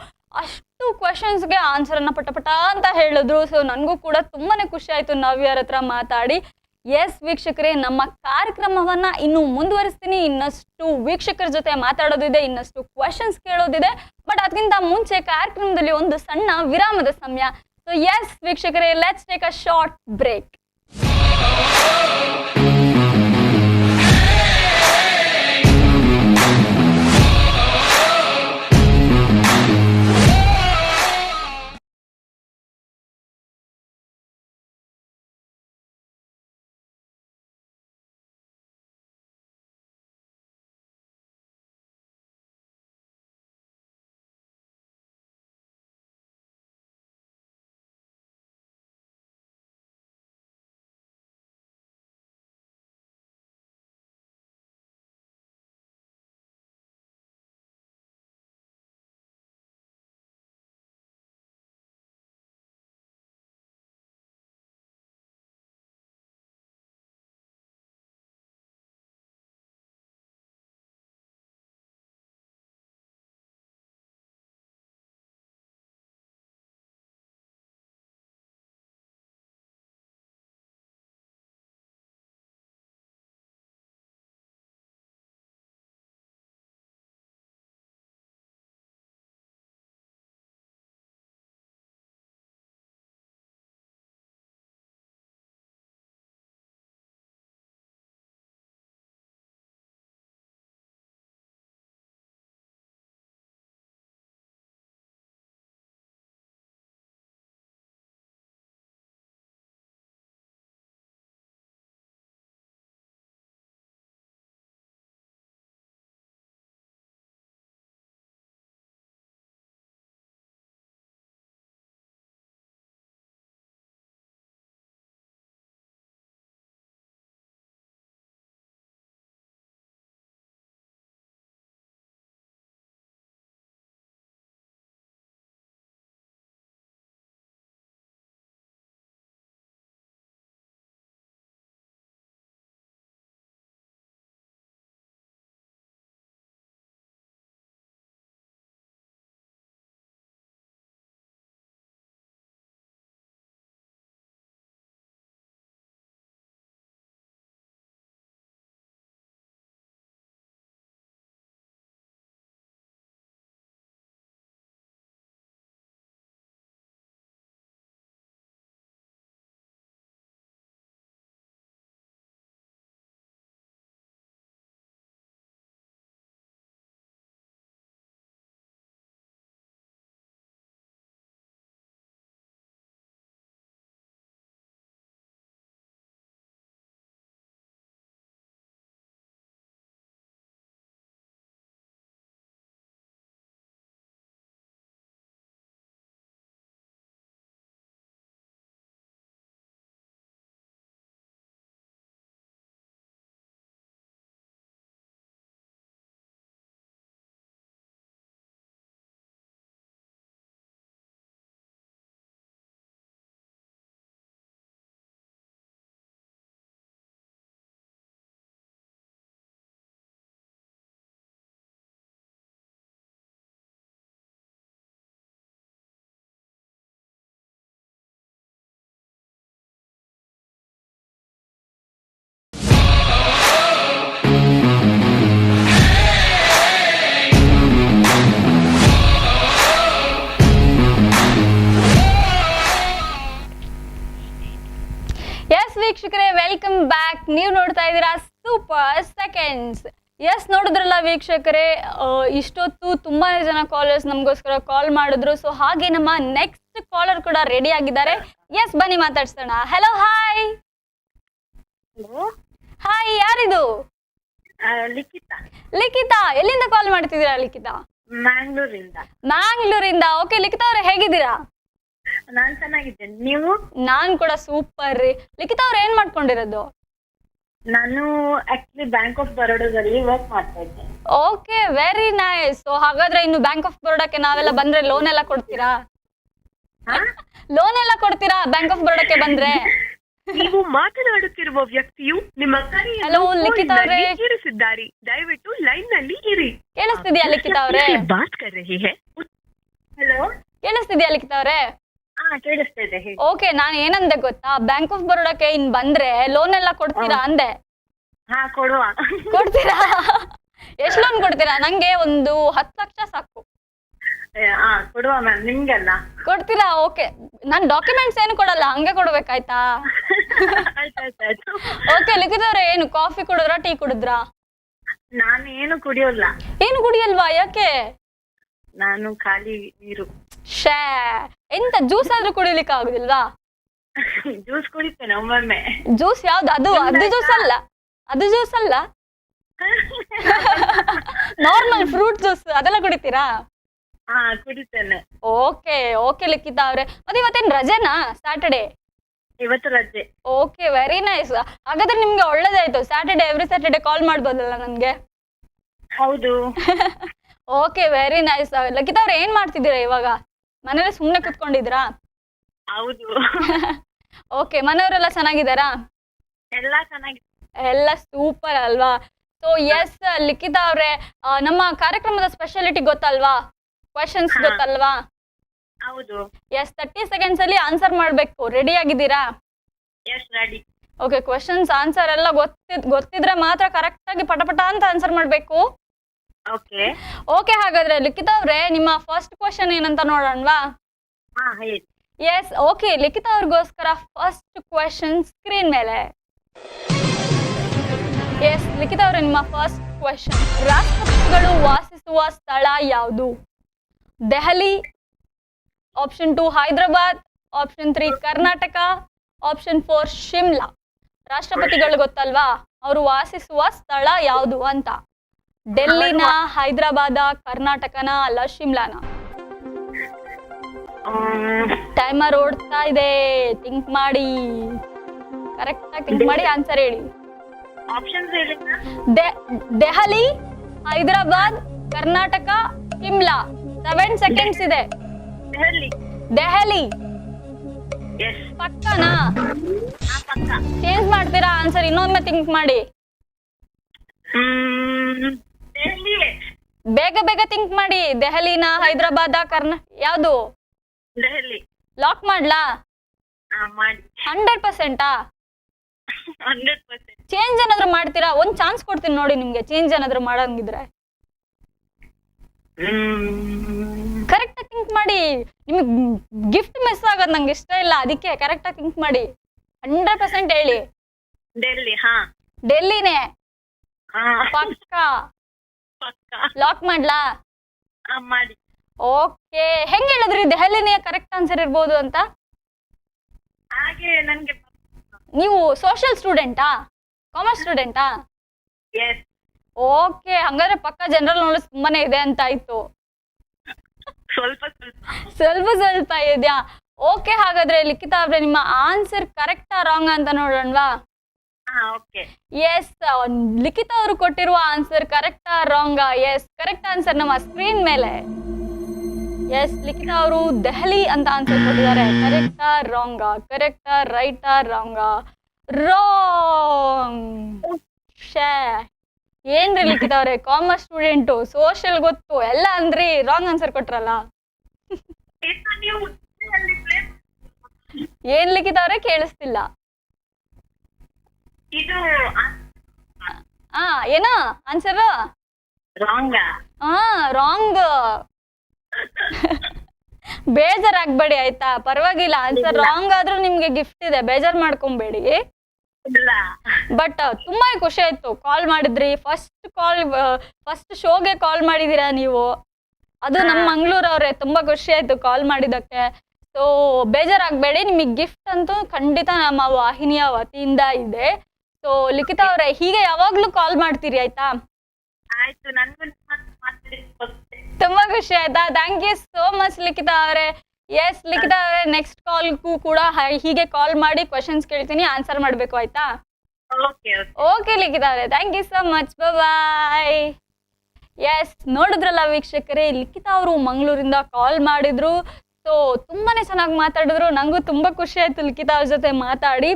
ಅಷ್ಟು ಕ್ವಶನ್ಸ್ಗೆ ಆನ್ಸರನ್ನು ಪಟ ಅಂತ ಹೇಳಿದ್ರು. ಸೊ ನನಗೂ ಕೂಡ ತುಂಬಾನೇ ಖುಷಿ ಆಯಿತು ನವ್ಯರ ಹತ್ರ ಮಾತಾಡಿ. ಎಸ್ ವೀಕ್ಷಕರೇ, ನಮ್ಮ ಕಾರ್ಯಕ್ರಮವನ್ನು ಇನ್ನೂ ಮುಂದುವರಿಸ್ತೀನಿ. ಇನ್ನಷ್ಟು ವೀಕ್ಷಕರ ಜೊತೆ ಮಾತಾಡೋದಿದೆ, ಇನ್ನಷ್ಟು ಕ್ವಶನ್ಸ್ ಕೇಳೋದಿದೆ. ಬಟ್ ಅದಕ್ಕಿಂತ ಮುಂಚೆ ಕಾರ್ಯಕ್ರಮದಲ್ಲಿ ಒಂದು ಸಣ್ಣ ವಿರಾಮದ ಸಮಯ. ಸೊ ಎಸ್ ವೀಕ್ಷಕರೇ, let's take a short break. ನೀವು ನೋಡ್ತಾ ಇದ್ದೀರಾ ಸೂಪರ್ ಸೆಕೆಂಡ್ಸ್. ಎಸ್, ನೋಡಿದ್ರಲ್ಲ ವೀಕ್ಷಕರೇ, ಇಷ್ಟೊತ್ತು ತುಂಬಾನೇ ಜನ ಕಾಲರ್ಸ್ ನಮಗೋಸ್ಕರ ಕಾಲ್ ಮಾಡಿದ್ರು. ಸೊ ಹಾಗೆ ನಮ್ಮ ನೆಕ್ಸ್ಟ್ ಕಾಲರ್ ಕೂಡ ರೆಡಿ ಆಗಿದ್ದಾರೆ. ಎಸ್, ಬನ್ನಿ ಮಾತಾಡ್ಸೋಣ. Hello, hi. ಹಾಯ್, ಯಾರಿದು? ಲಿಖಿತಾ. ಲಿಖಿತಾ, ಎಲ್ಲಿಂದ ಕಾಲ್ ಮಾಡ್ತಿದ್ದೀರಾ ಲಿಖಿತಾ? ಮ್ಯಾಂಗ್ಳೂರಿಂದ. ಓಕೆ ಲಿಖಿತಾ ಅವರೇ, ಹೇಗಿದ್ದೀರಾ? ನಾನ್ ಚೆನ್ನಾಗಿದ್ದೇನೆ, ನೀವು? ನಾನ್ ಕೂಡ ಸೂಪರ್ ರೀ. ಲಿಖಿತಾ ಅವ್ರು ಏನ್ ಮಾಡ್ಕೊಂಡಿರೋದು? ನಾನು ಆಕ್ಚುಲಿ ಬ್ಯಾಂಕ್ ಆಫ್ ಬರೋಡಾದಲ್ಲಿ ವರ್ಕ್ ಮಾಡ್ತಾ ಇದ್ದೆ. Okay, very nice. ಸೊ ಹಾಗಾದ್ರೆ ಇನ್ನು ಬ್ಯಾಂಕ್ ಆಫ್ ಬರೋಡಾಕ್ಕೆ ನಾವೆಲ್ಲ ಬಂದ್ರೆ ಲೋನ್ ಎಲ್ಲ ಕೊಡ್ತೀರಾ? ಲೋನ್ ಎಲ್ಲ ಕೊಡ್ತೀರಾ ಬ್ಯಾಂಕ್ ಆಫ್ ಬರೋಡಾಕ್ಕೆ ಬಂದ್ರೆ? ನೀವು ಮಾತನಾಡುತ್ತಿರುವ ವ್ಯಕ್ತಿಯು ನಿಮ್ಮ ಹಲೋ ಲಿಖಿತಾ ಅವರೇ, ಇರಿಸಿದ್ದಾರೆ. ದಯವಿಟ್ಟು ಲೈನ್ ನಲ್ಲಿ ಇರಿ. ಕೇಳಿಸ್ತಿದ್ಯಾ ಲಿಖಿತಾ ಅವರೇ? ಬಾತ್ ಕರ್ ರಹಿ ಹೈ. ಹಲೋ, ಕೇಳಿಸ್ತಿದ್ಯಾ ಲಿಖಿತಾ ಅವರೇ? ಕೇಳಿಸ್ತಾ ಇದೆ. ಓಕೆ, ನಾನು ಏನಂದೆ ಗೊತ್ತಾ, ಬ್ಯಾಂಕ್ ಆಫ್ ಬರೋಡಾಕ್ಕೆ ಇನ್ ಬಂದ್ರೆ ಲೋನ್ ಎಲ್ಲ ಕೊಡ್ತೀರಾ ಅಂದೆ. ಕೊಡುವ. ಕೊಡ್ತೀರಾ? ಎಷ್ಟು ಲೋನ್ ಕೊಡ್ತೀರಾ? ನಂಗೆ ಒಂದು 10 ಲಕ್ಷ ಸಾಕು. ಕೊಡುವ ಮ್ಯಾಮ್, ನಿಮ್ಗೆಲ್ಲ ಕೊಡ್ತೀರಾ? ಓಕೆ, ನಾನ್ ಡಾಕ್ಯುಮೆಂಟ್ಸ್ ಏನು ಕೊಡಲ್ಲ, ಹಂಗೆ ಕೊಡ್ಬೇಕಾಯ್ತಾ? ಆಯ್ತಾಯ್ತಾಯ್ತು. ಓಕೆ ಲಿಖಿತ ಅವ್ರೆ, ಏನು ಕಾಫಿ ಕುಡಿದ್ರಾ, ಟೀ ಕುಡಿದ್ರಾ? ನಾನು ಏನು ಕುಡಿಯೋಲ್ಲ. ಏನು ಕುಡಿಯಲ್ವಾ? ಯಾಕೆ? ನಾನು ಖಾಲಿ ನೀರು. ಶೇ, ಎಂತ ಜ್ಯೂಸ್ ಆದ್ರೂ ಕುಡಿಲಿಕ್ಕೆ ಆಗುದಿಲ್ವಾ? ಜ್ಯೂಸ್ ಕುಡಿತೇನೆ ಒಮ್ಮೊಮ್ಮೆ. ಜ್ಯೂಸ್ ಯಾವ್ದು? ಅದು ಜ್ಯೂಸ್ ಅಲ್ಲ, ಅದು ಜ್ಯೂಸ್ ಅಲ್ಲ, ನಾರ್ಮಲ್ ಫ್ರೂಟ್ ಜ್ಯೂಸ್ ಅದೆಲ್ಲ ಕುಡಿತೀರಾ? ಕುಡಿತೇನೆ. ಓಕೆ ಓಕೆ ಲಿಖಿತಾ ಅವ್ರೆ, ಮತ್ತೆ ಇವತ್ತೇನ್ ರಜೆನಾ? ಸ್ಯಾಟರ್ಡೇ ಇವತ್ತು ರಜೆ. Okay, very nice. ಹಾಗಾದ್ರೆ ನಿಮ್ಗೆ ಒಳ್ಳೇದಾಯ್ತು, ಸ್ಯಾಟರ್ಡೇ ಎವ್ರಿ ಸ್ಯಾಟರ್ಡೇ ಕಾಲ್ ಮಾಡ್ಬೋದಲ್ಲ ನನ್ಗೆ? ಹೌದು. Okay, very nice. ಲಿಖಿತಾ ಅವ್ರೆ, ಏನ್ ಮಾಡ್ತಿದ್ದೀರಾ ಇವಾಗ? ಮನೇಲಿ ಸುಮ್ನೆ ಕುತ್ಕೊಂಡಿದ್ರಾ? ಹೌದು. ಓಕೆ, ಮನೆಯವರೆಲ್ಲ ಚೆನ್ನಾಗಿದ್ದಾರಾ? ಎಲ್ಲ ಚೆನ್ನಾಗಿ, ಎಲ್ಲ ಸೂಪರ್ ಅಲ್ವಾ? ಸೊ ಎಸ್ ಲಿಖಿತಾ ಅವ್ರೆ, ನಮ್ಮ ಕಾರ್ಯಕ್ರಮದ ಸ್ಪೆಷಾಲಿಟಿ ಗೊತ್ತಲ್ವಾ? ಕ್ವೆಶನ್ಸ್ ಗೊತ್ತಲ್ವಾ? ಹೌದು. ಎಸ್, 30 ಸೆಕೆಂಡ್ಸ್ ಅಲ್ಲಿ ಆನ್ಸರ್ ಮಾಡ್ಬೇಕು. ರೆಡಿ ಆಗಿದ್ದೀರಾ? Yes, ready. Okay, questions answer ಎಲ್ಲ ಗೊತ್ತಿದ್ರೆ ಮಾತ್ರ ಕರೆಕ್ಟ್ ಆಗಿ ಪಟಪಟ ಅಂತ ಆನ್ಸರ್ ಮಾಡ್ಬೇಕು. ಓಕೆ ಓಕೆ, ಹಾಗಾದ್ರೆ ಲಿಖಿತಾ ಅವ್ರೆ, ನಿಮ್ಮ ಫಸ್ಟ್ ಕ್ವೆಶನ್ ಏನಂತ ನೋಡೋಣವಾ? ಹೇಳಿ. ಎಸ್, ಓಕೆ, ಲಿಖಿತಾ ಅವ್ರಿಗೋಸ್ಕರ ಫಸ್ಟ್ ಕ್ವೆಶನ್ ಸ್ಕ್ರೀನ್ ಮೇಲೆ. ಎಸ್ ಲಿಖಿತಾ ಅವ್ರೆ, ನಿಮ್ಮ ಫಸ್ಟ್ ಕ್ವೆಶನ್, ರಾಷ್ಟ್ರಪತಿಗಳು ವಾಸಿಸುವ ಸ್ಥಳ ಯಾವುದು? Delhi, option 2 Hyderabad, option 3 Karnataka, option 4 Shimla. ರಾಷ್ಟ್ರಪತಿಗಳು ಗೊತ್ತಲ್ವಾ, ಅವರು ವಾಸಿಸುವ ಸ್ಥಳ ಯಾವುದು ಅಂತ? ಡೆಲ್ಲಿನ, ಹೈದರಾಬಾದ, ಕರ್ನಾಟಕನ, ಅಲ್ಲ ಶಿಮ್ಲಾನ? ಟೈಮರ್ ಓಡ್ತಾ ಇದೆ, ಥಿಂಕ್ ಮಾಡಿ, ಕರೆಕ್ಟ್ ಆಗಿ ಥಿಂಕ್ ಮಾಡಿ ಆನ್ಸರ್ ಹೇಳಿ. ಆಪ್ಷನ್ಸ್ ಹೇಳಿ. ದೆಹಲಿ, ಹೈದರಾಬಾದ್, ಕರ್ನಾಟಕ, ಶಿಮ್ಲಾ. 7 ಸೆಕೆಂಡ್ಸ್ ಇದೆ. ದೆಹಲಿ ಎಸ್. ಪಕ್ಕನಾ? ಪಕ್ಕ. ಚೇಂಜ್ ಮಾಡ್ತೀರಾ ಆನ್ಸರ್? ಇನ್ನೊಮ್ಮೆ ಥಿಂಕ್ ಮಾಡಿ. ಬೇಗ ಬೇಗ ಥಿಂಕ್ ಮಾಡಿ. ದೆಹಲಿನ, ಹೈದರಾಬಾದ, ಯಾವುದು? ದೆಹಲಿ. ಲಾಕ್ ಮಾಡ್ಲಾ? ಮಾಡಿ. 100%? 100%. ಚೇಂಜ್ ಏನಾದ್ರು ಮಾಡ್ತೀರಾ? ಒಂದ್ ಚಾನ್ಸ್ ಕೊಡ್ತೀನಿ ನೋಡಿ ನಿಮ್ಗೆ, ಚೇಂಜ್ ಏನಾದ್ರು ಮಾಡಂಗಿದ್ರೆ. ಕರೆಕ್ಟ್ ಆಗಿ ಥಿಂಕ್ ಮಾಡಿ. ನಿಮಗೆ ಗಿಫ್ಟ್ ಮಿಸ್ ಆಗೋದು ನಂಗೆ ಇಷ್ಟ ಇಲ್ಲ, ಅದಕ್ಕೆ ಕರೆಕ್ಟ್ ಆಗಿ ಥಿಂಕ್ ಮಾಡಿ. 100% ಹೇಳಿ. ಡೆಲ್ಲಿ. ಡೆಲ್ಲಿನೇ ಪಕ್ಕ? ಲಾಕ್ ಮಾಡ್ಲಾ? ಮಾಡಿ. ಓಕೆ, ಹೆಂಗ್ ಹೇಳಿದ್ರಿ ದೆಹಲಿನೇ ಕರೆಕ್ಟ್ ಆನ್ಸರ್ ಇರ್ಬೋದು ಅಂತ? ಹಾಗೆ ನನ್ಗೆ. ನೀವು ಸೋಷಿಯಲ್ ಸ್ಟೂಡೆಂಟಾ, ಕಾಮರ್ಸ್ ಸ್ಟೂಡೆಂಟಾ? ಎಸ್. ಓಕೆ, ಹಂಗಾದ್ರೆ ಪಕ್ಕ ಜನರಲ್ ನಾಲೆಜ್ ತುಂಬಾನೇ ಇದೆ ಅಂತ ಆಯ್ತು. ಸ್ವಲ್ಪ ಇದೆಯಾ? ಓಕೆ, ಹಾಗಾದ್ರೆ ಲಿಖಿತಾ ಅವ್ರೆ, ನಿಮ್ಮ ಆನ್ಸರ್ ಕರೆಕ್ಟಾ ರಾಂಗ್ ಅಂತ ನೋಡೋಣವಾ? ಎಸ್, ಲಿಖಿತಾ ಅವರು ಕೊಟ್ಟಿರುವ ಆನ್ಸರ್ ಕರೆಕ್ಟಾ ರಾಂಗಾ? ಎಸ್, ಕರೆಕ್ಟ್ ಆನ್ಸರ್ ನಮ್ಮ ಸ್ಕ್ರೀನ್ ಮೇಲೆ. ಎಸ್, ಲಿಖಿತಾ ಅವರು ದೆಹಲಿ ಅಂತ ಆನ್ಸರ್ ಕೊಟ್ಟಿದ್ದಾರೆ. ಕರೆಕ್ಟಾ ರಾಂಗಾ? ಕರೆಕ್ಟಾ, ರೈಟಾ, ರಾಂಗಾ? ರಾಂಗ್. ಶೇ, ಏನ್ರಿ ಲಿಖಿತಾ ಅವ್ರೆ, ಕಾಮರ್ಸ್ ಸ್ಟೂಡೆಂಟು, ಸೋಷಿಯಲ್ ಗೊತ್ತು ಎಲ್ಲ ಅಂದ್ರಿ, ರಾಂಗ್ ಆನ್ಸರ್ ಕೊಟ್ರಲ್ಲ. ಏನ್ ಲಿಖಿತಾ ಅವ್ರೆ, ಕೇಳಿಸ್ತಿಲ್ಲ. ಏನೋ ಆನ್ಸರ್ ರಾಂಗ್. ಬೇಜಾರಾಗ್ಬೇಡಿ ಆಯ್ತಾ, ಪರವಾಗಿಲ್ಲ. ಆನ್ಸರ್ ರಾಂಗ್ ಆದ್ರೂ ನಿಮ್ಗೆ ಗಿಫ್ಟ್ ಇದೆ, ಬೇಜಾರ್ ಮಾಡ್ಕೊಂಬೇಡಿ. ಇಲ್ಲ. ಬಟ್ ತುಂಬಾ ಖುಷಿ ಆಯ್ತು ಕಾಲ್ ಮಾಡಿದ್ರಿ. ಫಸ್ಟ್ ಶೋಗೆ ಕಾಲ್ ಮಾಡಿದೀರಾ ನೀವು, ಅದು ನಮ್ಮ ಮಂಗಳೂರವ್ರೆ. ತುಂಬಾ ಖುಷಿ ಆಯ್ತು ಕಾಲ್ ಮಾಡಿದಕ್ಕೆ. ಸೊ ಬೇಜಾರಾಗಬೇಡಿ, ನಿಮಗೆ ಗಿಫ್ಟ್ ಅಂತೂ ಖಂಡಿತ ನಮ್ಮ ವಾಹಿನಿಯ ವತಿಯಿಂದ ಇದೆ. ಸೊ ಲಿಖಿತಾ ಅವರೇ, ಹೀಗೆ ಯಾವಾಗ್ಲೂ ಕಾಲ್ ಮಾಡ್ತೀರಿ ಆಯ್ತಾ? ಆಯ್ತು, ನನ್ಗೂ ಮಾತಾಡಿಸ್ಕೊಡ್ತೆ. ತುಂಬಾ ಖುಷಿ ಆಯ್ತಾ? Thank you so much Likhita ಅವರೇ. ಎಸ್ ಲಿಖಿತಾ ಅವರೇ, ನೆಕ್ಸ್ಟ್ ಕಾಲ್ಗೂ ಕೂಡ ಹೀಗೆ ಕಾಲ್ ಮಾಡಿ ಕ್ವಶನ್ಸ್ ಕೇಳ್ತೀನಿ, ಆನ್ಸರ್ ಮಾಡಬೇಕು ಆಯ್ತಾ? ಓಕೆ ಓಕೆ ಲಿಖಿತಾ ಅವರೇ, thank you so much, bye. Yes, ನೋಡಿದ್ರಲ್ಲ ವೀಕ್ಷಕರೇ, ಲಿಖಿತಾ ಅವರು ಮಂಗಳೂರಿಂದ ಕಾಲ್ ಮಾಡಿದ್ರು. ಸೊ ತುಂಬಾನೇ ಚೆನ್ನಾಗಿ ಮಾತಾಡಿದ್ರು. ನಂಗೂ ತುಂಬಾ ಖುಷಿ ಆಯ್ತು ಲಿಖಿತಾ ಅವ್ರ ಜೊತೆ ಮಾತಾಡಿ.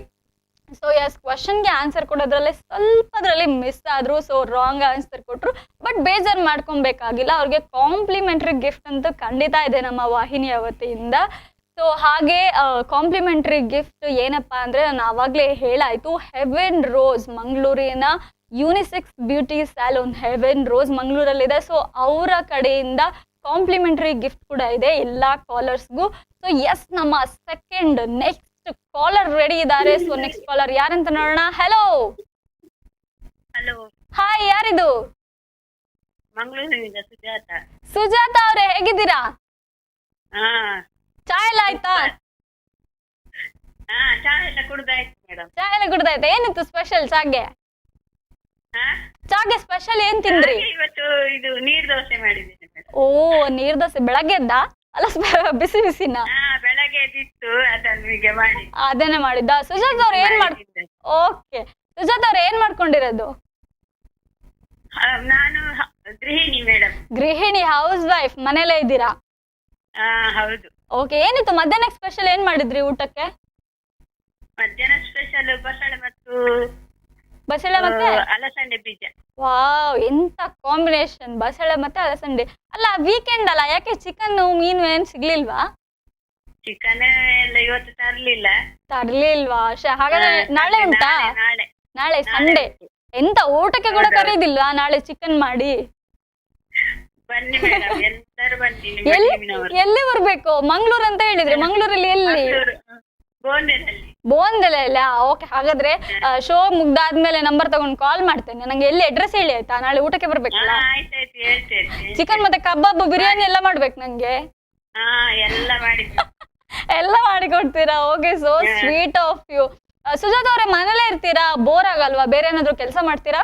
ಸೊ ಎಸ್, ಕ್ವಶನ್ಗೆ ಆನ್ಸರ್ ಕೊಡೋದ್ರಲ್ಲಿ ಸ್ವಲ್ಪದ್ರಲ್ಲಿ ಮಿಸ್ ಆದ್ರು. ಸೊ ರಾಂಗ್ ಆನ್ಸರ್ ಕೊಟ್ರು. ಬಟ್ ಬೇಜಾರು ಮಾಡ್ಕೊಬೇಕಾಗಿಲ್ಲ, ಅವ್ರಿಗೆ ಕಾಂಪ್ಲಿಮೆಂಟ್ರಿ ಗಿಫ್ಟ್ ಅಂತೂ ಖಂಡಿತ ಇದೆ ನಮ್ಮ ವಾಹಿನಿಯ ವತಿಯಿಂದ. ಸೊ ಹಾಗೆ ಕಾಂಪ್ಲಿಮೆಂಟ್ರಿ ಗಿಫ್ಟ್ ಏನಪ್ಪಾ ಅಂದ್ರೆ, ನಾನು ಆವಾಗಲೇ ಹೇಳಾಯ್ತು, ಹೆವೆನ್ ರೋಸ್ ಮಂಗಳೂರಿನ unisex beauty salon Heaven Rose ಮಂಗಳೂರಲ್ಲಿದೆ. ಸೊ ಅವರ ಕಡೆಯಿಂದ ಕಾಂಪ್ಲಿಮೆಂಟ್ರಿ ಗಿಫ್ಟ್ ಕೂಡ ಇದೆ ಎಲ್ಲ ಕಾಲರ್ಸ್ಗೂ. ಸೊ ಎಸ್, ನಮ್ಮ ಸೆಕೆಂಡ್ ನೆಕ್ಸ್ಟ್ ಕಾಲರ್ ರೆಡಿ ಇದ್ದಾರೆ. ಸೊ ನೆಕ್ಸ್ಟ್ ಕಾಲರ್ ಯಾರಂತ ನೋಡೋಣ. ಹಲೋ ಹಲೋ, ಹಾಯ್, ಯಾರಿದು? ಮಂಗಳೂರಿನಿಂದ ಸುಜಾತ. ಸುಜಾತ ಅವರೇ, ಹೇಗಿದ್ದೀರಾ? ಹಾ ಚಾಯ್ ಎಲ್ಲ ಆಯ್ತಾ? ಹಾ, ಚಾ ಎಲ್ಲ ಕುಡ್ದಾಯ್ತು ಮೇಡಮ್. ಚಾಯ್ ಎಲ್ಲ ಕುಡ್ದಾಯ್ತಾ? ಏನಿತ್ತು ಸ್ಪೆಷಲ್ ಚಾಗೆ? ಹಾ, ಚಾಗೆ ಸ್ಪೆಷಲ್ ಏನ್ ತಿಂದ್ರಿ? ಇವತ್ತು ಇದು ನೀರ್ ದೋಸೆ ಮಾಡಿದ್ದೀನಿ ಮೇಡಮ್. ಓ, ನೀರ್ ದೋಸೆ ಬೆಳಗ್ಗೆದ್ದ? ಅಲ್ಲ ಬಿಸಿ ಬಿಸಿನ? ಹಾ, ಬೆಳಗ್ಗೆ ಎದ್ದಿತ್ತು, ಅದನ್ನು ಹೀಗೆ ಮಾಡಿ ಅದನ್ನೇ ಮಾಡಿದ್ದ. ಸುಜಾತ ಅವ್ರು ಏನ್ ಓಕೆ, ಸುಜಾತ ಅವ್ರು ಏನ್ ಮಾಡ್ಕೊಂಡಿರೋದು? ನಾನು ಗೃಹಿಣಿ ಮೇಡಮ್. ಗೃಹಿಣಿ, ಹೌಸ್ ವೈಫ್, ಮನೇಲೇ ಇದ್ದೀರಾ? ಹಾ ಹೌದು. ಓಕೆ, ಏನಿತ್ತು ಮಧ್ಯಾಹ್ನ ಸ್ಪೆಷಲ್? ಏನ್ ಮಾಡಿದ್ರಿ ಊಟಕ್ಕೆ? ಮಧ್ಯಾಹ್ನ ಸ್ಪೆಷಲ್ ಬಸಳೆ ಮತ್ತು ಬಸಳೆ ಮತ್ತೆ ಅಲಸಂಡೆ ಬೀಜ. ವಾವ್, ಎಂತ ಕಾಂಬಿನೇಷನ್, ಬಸಳೆ ಮತ್ತೆ ಅಲಸಂಡೆ. ಅಲ್ಲ, ವೀಕೆಂಡ್ ಅಲ್ಲ, ಯಾಕೆ ಚಿಕನ್ ಮೀನು ಏನ್ ಸಿಗ್ಲಿಲ್ವಾ? ಚಿಕನ್ ಎಲ್ಲ ಇವತ್ತು ತರ್ಲಿಲ್ವಾ? ಹಾಗಾದ್ರೆ ನಾಳೆ ಉಂಟಾ? ನಾಳೆ ನಾಳೆ ಸಂಡೇ. ಎಂತ ಊಟಕ್ಕೆ ಕೂಡ ಕರೀದಿಲ್ವಾ ನಾಳೆ ಚಿಕನ್ ಮಾಡಿ? ಬನ್ನಿ ಮೇಡಮ್, ಎಲ್ಲರೂ ಬನ್ನಿ. ನಿಮ್ಮ ಟೀಮಿನವರು. ಎಲ್ಲಿ ಬರ್ಬೇಕು? ಮಂಗಳೂರು ಅಂತ ಹೇಳಿದ್ರಿ, ಮಂಗಳೂರಲ್ಲಿ ಎಲ್ಲಿ? ಬೋಂದೆನಲ್ಲಿ. ಬೋಂದೆಲ್ಲ. ಓಕೆ, ಹಾಗಾದ್ರೆ ಶೋ ಮುಗ್ದಾದ್ಮೇಲೆ ನಂಬರ್ ತಗೊಂಡು ಕಾಲ್ ಮಾಡ್ತೇನೆ. ನಂಗೆ ಎಲ್ಲಿ ಅಡ್ರೆಸ್ ಹೇಳಿ ಆಯ್ತಾ? ನಾಳೆ ಊಟಕ್ಕೆ ಬರ್ಬೇಕಲ್ಲ. ಆಯ್ತಾಯ್ತು, ಹೇಳ್ತೇನೆ. ಚಿಕನ್ ಮತ್ತೆ ಕಬಾಬ್, ಬಿರಿಯಾನಿ ಎಲ್ಲ ಮಾಡ್ಬೇಕು ನಂಗೆ. ಹಾ, ಎಲ್ಲ ಮಾಡಿ ಎಲ್ಲ ಮಾಡಿ ಕೊಡ್ತೀರಾ? Okay, so sweet of you. Sujatha ಅವರೇ, ಮನೇಲೇ ಇರ್ತೀರಾ? ಬೋರ್ ಆಗಲ್ವಾ? ಬೇರೆ ಏನಾದ್ರು ಕೆಲಸ ಮಾಡ್ತೀರಾ?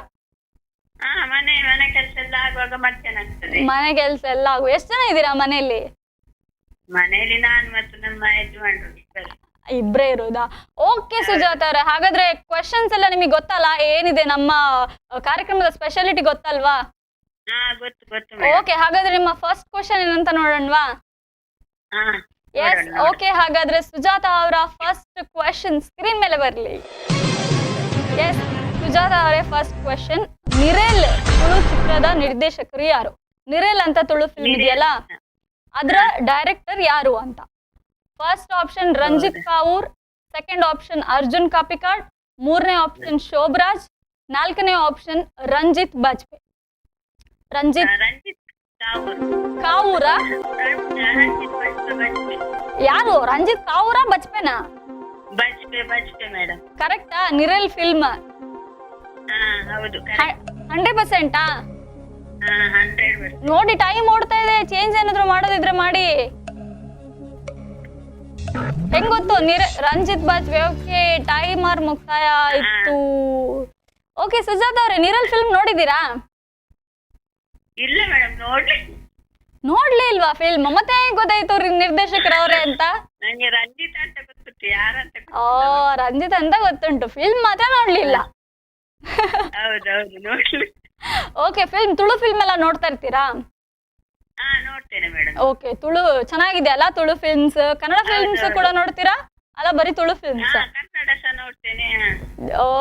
ಹಾ, ಮನೆ ಕೆಲಸ ಎಲ್ಲ ಆಗುವಾಗ ಮಧ್ಯಾಹ್ನ ಆಗ್ತದೆ. ಮನೆ ಕೆಲಸ ಎಲ್ಲ ಆಗು. ಎಷ್ಟು ಜನ ಇದ್ದೀರಾ ಮನೆಯಲ್ಲಿ? ಮನೆಯಲ್ಲಿ ನಾನು ಮತ್ತು ನಮ್ಮ ಯಜಮಾನರು ಇಬ್ಬರು. ಇಬ್ರೇ ಇರೋದಾ? ಓಕೆ ಸುಜಾತ ಅವರೇ, ಹಾಗಾದ್ರೆ ಕ್ವೆಶನ್ಸ್ ಎಲ್ಲ ನಿಮಗೆ ಗೊತ್ತಲ್ಲ, ಏನಿದೆ ನಮ್ಮ ಕಾರ್ಯಕ್ರಮದ ಸ್ಪೆಷಾಲಿಟಿ ಗೊತ್ತಲ್ವಾ? ಹಾ, ಗೊತ್ತು. ಓಕೆ, ಹಾಗಾದ್ರೆ ನಿಮ್ಮ ಫಸ್ಟ್ ಕ್ವೆಶನ್ ಏನಂತ ನೋಡೋಣವಾ? ಹಾ, ಎಸ್, ಓಕೆ. ಹಾಗಾದ್ರೆ ಸುಜಾತ ಅವರ ಫಸ್ಟ್ ಕ್ವೆಶನ್ ಸ್ಕ್ರೀನ್ ಮೇಲೆ ಬರಲಿ. ಎಸ್, ಸುಜಾತ ಅವರೇ ಫಸ್ಟ್ ಕ್ವೆಶನ್. ನಿರೇಲ್ ತುಳು ಚಿತ್ರದ ನಿರ್ದೇಶಕರು ಯಾರು? ನಿರೇಲ್ ಅಂತ ತುಳು ಫಿಲ್ಮ್ ಇದೆಯಲ್ಲ, ಅದರ ಡೈರೆಕ್ಟರ್ ಯಾರು ಅಂತ. First option Ranjith Kavoor, second option Arjun Kapikad, ಮೂರನೇ ಆಪ್ಷನ್ ಶೋಭರಾಜ್, ನಾಲ್ಕನೇ ಆಪ್ಷನ್ ರಂಜಿತ್ ಬಾಜ್ಪೇಯಿ. ರಂಜಿತ್ ಕಾವೂರ? ಯಾರು? ರಂಜಿತ್ ಕಾವೂರ ಬಜ್ಪೇನಾ? ಬಜ್ಪೆ ಮೇಡಮ್. ಕರೆಕ್ಟಾ? ನಿರೇಲ್ ಫಿಲ್ಮ್ ಹಾ ಹೌದು, 100%? 100%. ನೋಡಿ, ಟೈಮ್ ಓಡ್ತಾ ಇದೆ, ಚೇಂಜ್ ಏನಾದ್ರು ಮಾಡೋದಿದ್ರೆ ಮಾಡಿ. ಹೆಂಗ್ ಗೊತ್ತು? ರಂಜಿತ್ ಬಾಜ್ಪೇಯಿ. ಓಕೆ, ಟೈಮರ್ ಮುಕ್ತಾಯ ಆಯ್ತು. ಓಕೆ ಸುಜಾತ ಅವ್ರೆ, ನಿರೇಲ್ ಫಿಲ್ಮ್ ನೋಡಿದೀರಾ? ಇಲ್ಲ ಮೇಡಮ್, ನೋಡ್ಲೇ ಇಲ್ವಾ ಫಿಲ್ಮ್? ಮತ್ತೆ ಗೊತ್ತಾಯ್ತು ನಿರ್ದೇಶಕರವ್ರೆ ಅಂತ? ನಂಗೆ ರಂಜಿತ್ ಅಂತ ಗೊತ್ತುಂಟು, ಯಾರಂತ ಓ, ರಂಜಿತ್ ಅಂತ ಗೊತ್ತುಂಟು, ಫಿಲ್ಮ್ ಮಾತ್ರ ನೋಡ್ಲಿಲ್ಲ. ಹೌದೌದು, ನೋಡ್ಲಿ. ಓಕೆ, ತುಳು ಫಿಲ್ಮ್ ಎಲ್ಲ ನೋಡ್ತಾ ಇರ್ತೀರಾ? ಹಾ, ನೋಡ್ತೇನೆ ಮೇಡಮ್. ಓಕೆ, ತುಳು ಚೆನ್ನಾಗಿದೆ ಅಲ್ಲ? ತುಳು ಫಿಲ್ಮ್ಸ್, ಕನ್ನಡ ಫಿಲ್ಮ್ಸ್ ಕೂಡ ನೋಡ್ತೀರಾ ಅಲ್ಲ? ಬರೀ ತುಳು ಫಿಲ್ಮ್ಸ್? ಕನ್ನಡ ಸಹ ನೋಡ್ತೇನೆ.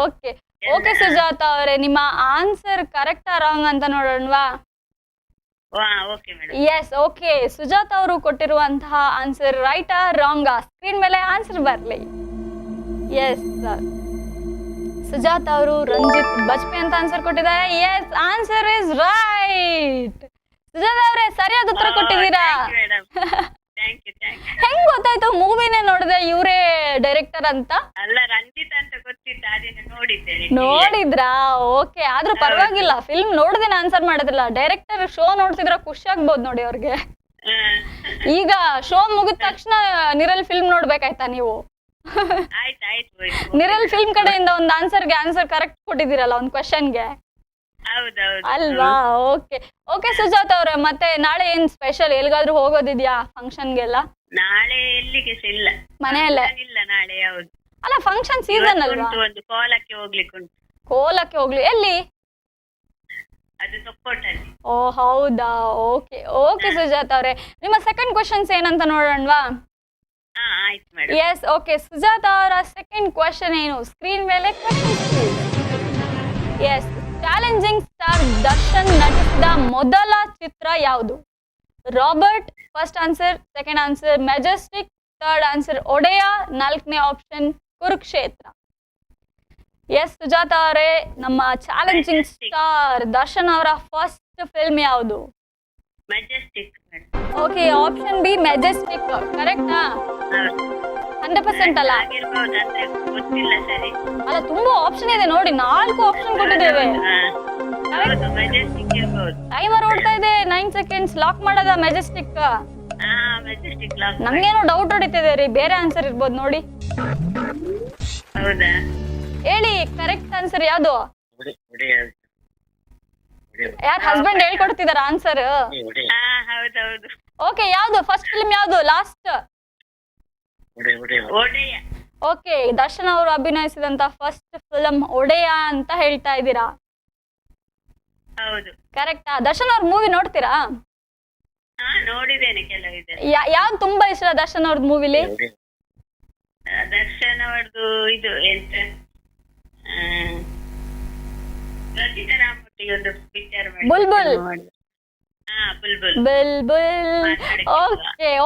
ಓಕೆ ಓಕೆ ಸುಜಾತ ಅವರೇ, ನಿಮ್ಮ ಆನ್ಸರ್ ಕರೆಕ್ಟಾ ರಾಂಗ್ ಅಂತ ನೋಡೋಣವಾ? Okay madam. Yes, okay. Sujatha ಅವರು ಕೊಟ್ಟಿರುವಂತಹ ಆನ್ಸರ್ ರೈಟಾ ರಾಂಗಾ? ಸ್ಕ್ರೀನ್ ಮೇಲೆ ಆನ್ಸರ್ ಬರಲಿ. ಎಸ್, ಸುಜಾತ ಅವರು ರಂಜಿತ್ ಬಾಜ್ಪೇಯಿ ಅಂತ ಆನ್ಸರ್ ಕೊಟ್ಟಿದ್ದಾರೆ. Yes, answer is right. Sujatha ಅವರೇ, ಸರಿಯಾದ ಉತ್ತರ ಕೊಟ್ಟಿದ್ದೀರಾ. Thank you. ಹೆಂಗ್ ಗೊತ್ತಾಯ್ತು ಮೂವಿನೇ ನೋಡಿದೆ ಇವರೇ ಡೈರೆಕ್ಟರ್ ಅಂತ? ಅಲ್ಲ, ರಂಜಿತ್ ಅಂತ ಗೊತ್ತಿತ್ತು, ಅದನ್ನ ನೋಡಿದ್ದೇನೆ. ನೋಡಿದ್ರಾ? ಓಕೆ, ಆದ್ರೂ ಪರವಾಗಿಲ್ಲ, ಫಿಲ್ಮ್ ನೋಡ್ದೇನೆ ಆನ್ಸರ್ ಮಾಡೋದಿಲ್ಲ. ಡೈರೆಕ್ಟರ್ ಶೋ ನೋಡ್ತಿದ್ರ ಖುಷಿ ಆಗ್ಬೋದು ನೋಡಿ ಅವ್ರಿಗೆ. ಈಗ ಶೋ ಮುಗಿದ ತಕ್ಷಣ ನಿರಲ್ ಫಿಲ್ಮ್ ನೋಡ್ಬೇಕಾಯ್ತಾ ನೀವು? ಆಯ್ತು. ನಿರಲ್ ಫಿಲ್ಮ್ ಕಡೆಯಿಂದ ಒಂದು ಆನ್ಸರ್ ಕರೆಕ್ಟ್ ಕೊಟ್ಟಿದ್ದೀರಲ್ಲ ಒಂದು ಕ್ವಶನ್ಗೆ, ಹೌದೌದು ಅಲ್ವಾ? ಓಕೆ ಸುಜಾತ ಅವ್ರೆ, ಮತ್ತೆ ನಾಳೆ ಏನ್ ಸ್ಪೆಷಲ್? ಎಲ್ಗಾದ್ರೂ ಹೋಗೋದಿದ್ಯಾ ಫಂಕ್ಷನ್ಗೆಲ್ಲ? ನಾಳೆ ಎಲ್ಲಿಗೆ ಇಲ್ಲ, ಮನೆಯಲ್ಲೇ ಇಲ್ಲ ನಾಳೆ. ಯಾವ್ದು ಅಲ್ಲ, ಫಂಕ್ಷನ್ ಸೀಸನ್ ಅಲ್ವಾ? ಒಂದು ಕೋಲಕ್ಕೆ ಹೋಗ್ಲಿಕ್ಕೆ ಉಂಟು. ಕೋಲಕ್ಕೆ ಹೋಗ್ಲಿ? ಎಲ್ಲಿ? ಅದು ತೊಕ್ಕೋಟಲ್ಲಿ. ಓ ಹೌದಾ, ಓಕೆ ಸುಜಾತ ಅವ್ರೆ, ನಿಮ್ಮ ಸೆಕೆಂಡ್ ಕ್ವಶನ್ಸ್ ಏನಂತ ನೋಡೋಣವಾ? ಆಯ್ತು ಮೇಡಮ್. ಎಸ್, ಓಕೆ ಸುಜಾತ ಅವರ ಸೆಕೆಂಡ್ ಕ್ವಶನ್ ಏನು? ಸ್ಕ್ರೀನ್ ಮೇಲೆ ಎಸ್, ಚಾಲೆಂಜಿಂಗ್ ಸ್ಟಾರ್ ದರ್ಶನ್ ನಟಿಸಿದ ಮೊದಲ ಚಿತ್ರ ಯಾವುದು? Robert first answer, second answer Majestic, third answer ಒಡೆಯ, ನಾಲ್ಕನೇ ಆಪ್ಷನ್ ಕುರುಕ್ಷೇತ್ರ. ಎಸ್ ಸುಜಾತ ಅವರೇ, ನಮ್ಮ ಚಾಲೆಂಜಿಂಗ್ ಸ್ಟಾರ್ ದರ್ಶನ್ ಅವರ ಫಸ್ಟ್ ಫಿಲ್ಮ್ ಯಾವುದು? Majestic. Okay, option B Majestic ಕರೆಕ್ಟಾ? 100% ಅಲ್ಲ? ಗೊತ್ತಿಲ್ಲ ಸರಿ. ಅಲ್ಲ, ತುಂಬಾ ಆಪ್ಷನ್ ಇದೆ ನೋಡಿ, 4 ಆಪ್ಷನ್ ಕೊಟ್ಟಿದ್ದೇವೆ. ಮೆಜೆಸ್ಟಿಕ್ ಇರ್ಬೋದು. ಟೈಮರ್ ಓಡ್ತಾ ಇದೆ, 9 ಸೆಕೆಂಡ್ಸ್. ಲಾಕ್ ಮಾಡೋದ ಮೆಜೆಸ್ಟಿಕ್? Majestic lock. ನಮ್ಗೇನೋ ಡೌಟ್ ಹೊಡಿತಿದೆ ರೀ, ಬೇರೆ ಆನ್ಸರ್ ಇರ್ಬೋದು ನೋಡಿ. ಹೌದಾ? ಹೇಳಿ, ಕರೆಕ್ಟ್ ಆನ್ಸರ್ ಯಾವುದು? ಯಾರ್ ಹಸ್ಬೆಂಡ್ ಹೇಳ್ಕೊಡ್ತಿದಾರ ಆನ್ಸರ್? ಹೌದೌದು. ಓಕೆ, ಯಾವ್ದು ಫಸ್ಟ್ ಫಿಲ್ಮ್? ಯಾವ್ದು ಲಾಸ್ಟ್? ಒಡೆಯ. ಓಕೆ, ದರ್ಶನ್ ಅವರು ಅಭಿನಯಿಸಿದಂತ ಫಸ್ಟ್ ಫಿಲ್ಮ್ ಒಡೆಯ ಅಂತ ಹೇಳ್ತಾ ಇದ್ದೀರಾ? ಹೌದು. ಕರೆಕ್ಟಾ? ದರ್ಶನ್ ಅವ್ರ ಮೂವಿ ನೋಡ್ತೀರಾ? ನೋಡಿದ್ದೇನೆ ಕೆಲವಿದೆ. ಯಾವ್ದು ತುಂಬಾ ಇಷ್ಟ ದರ್ಶನ್ ಅವ್ರದ್ ಮೂವಿಲಿ? ದರ್ಶನ್ ಅವರದು ಇದು ಎಂತ, ರಚಿತಾರಾಮೊಟ್ಟಿಗೆ ಒಂದು ಪಿಕ್ಚರ್ ಮಾಡಿ. ಬುಲ್ಬುಲ್. ಬುಲ್ಬುಲ್.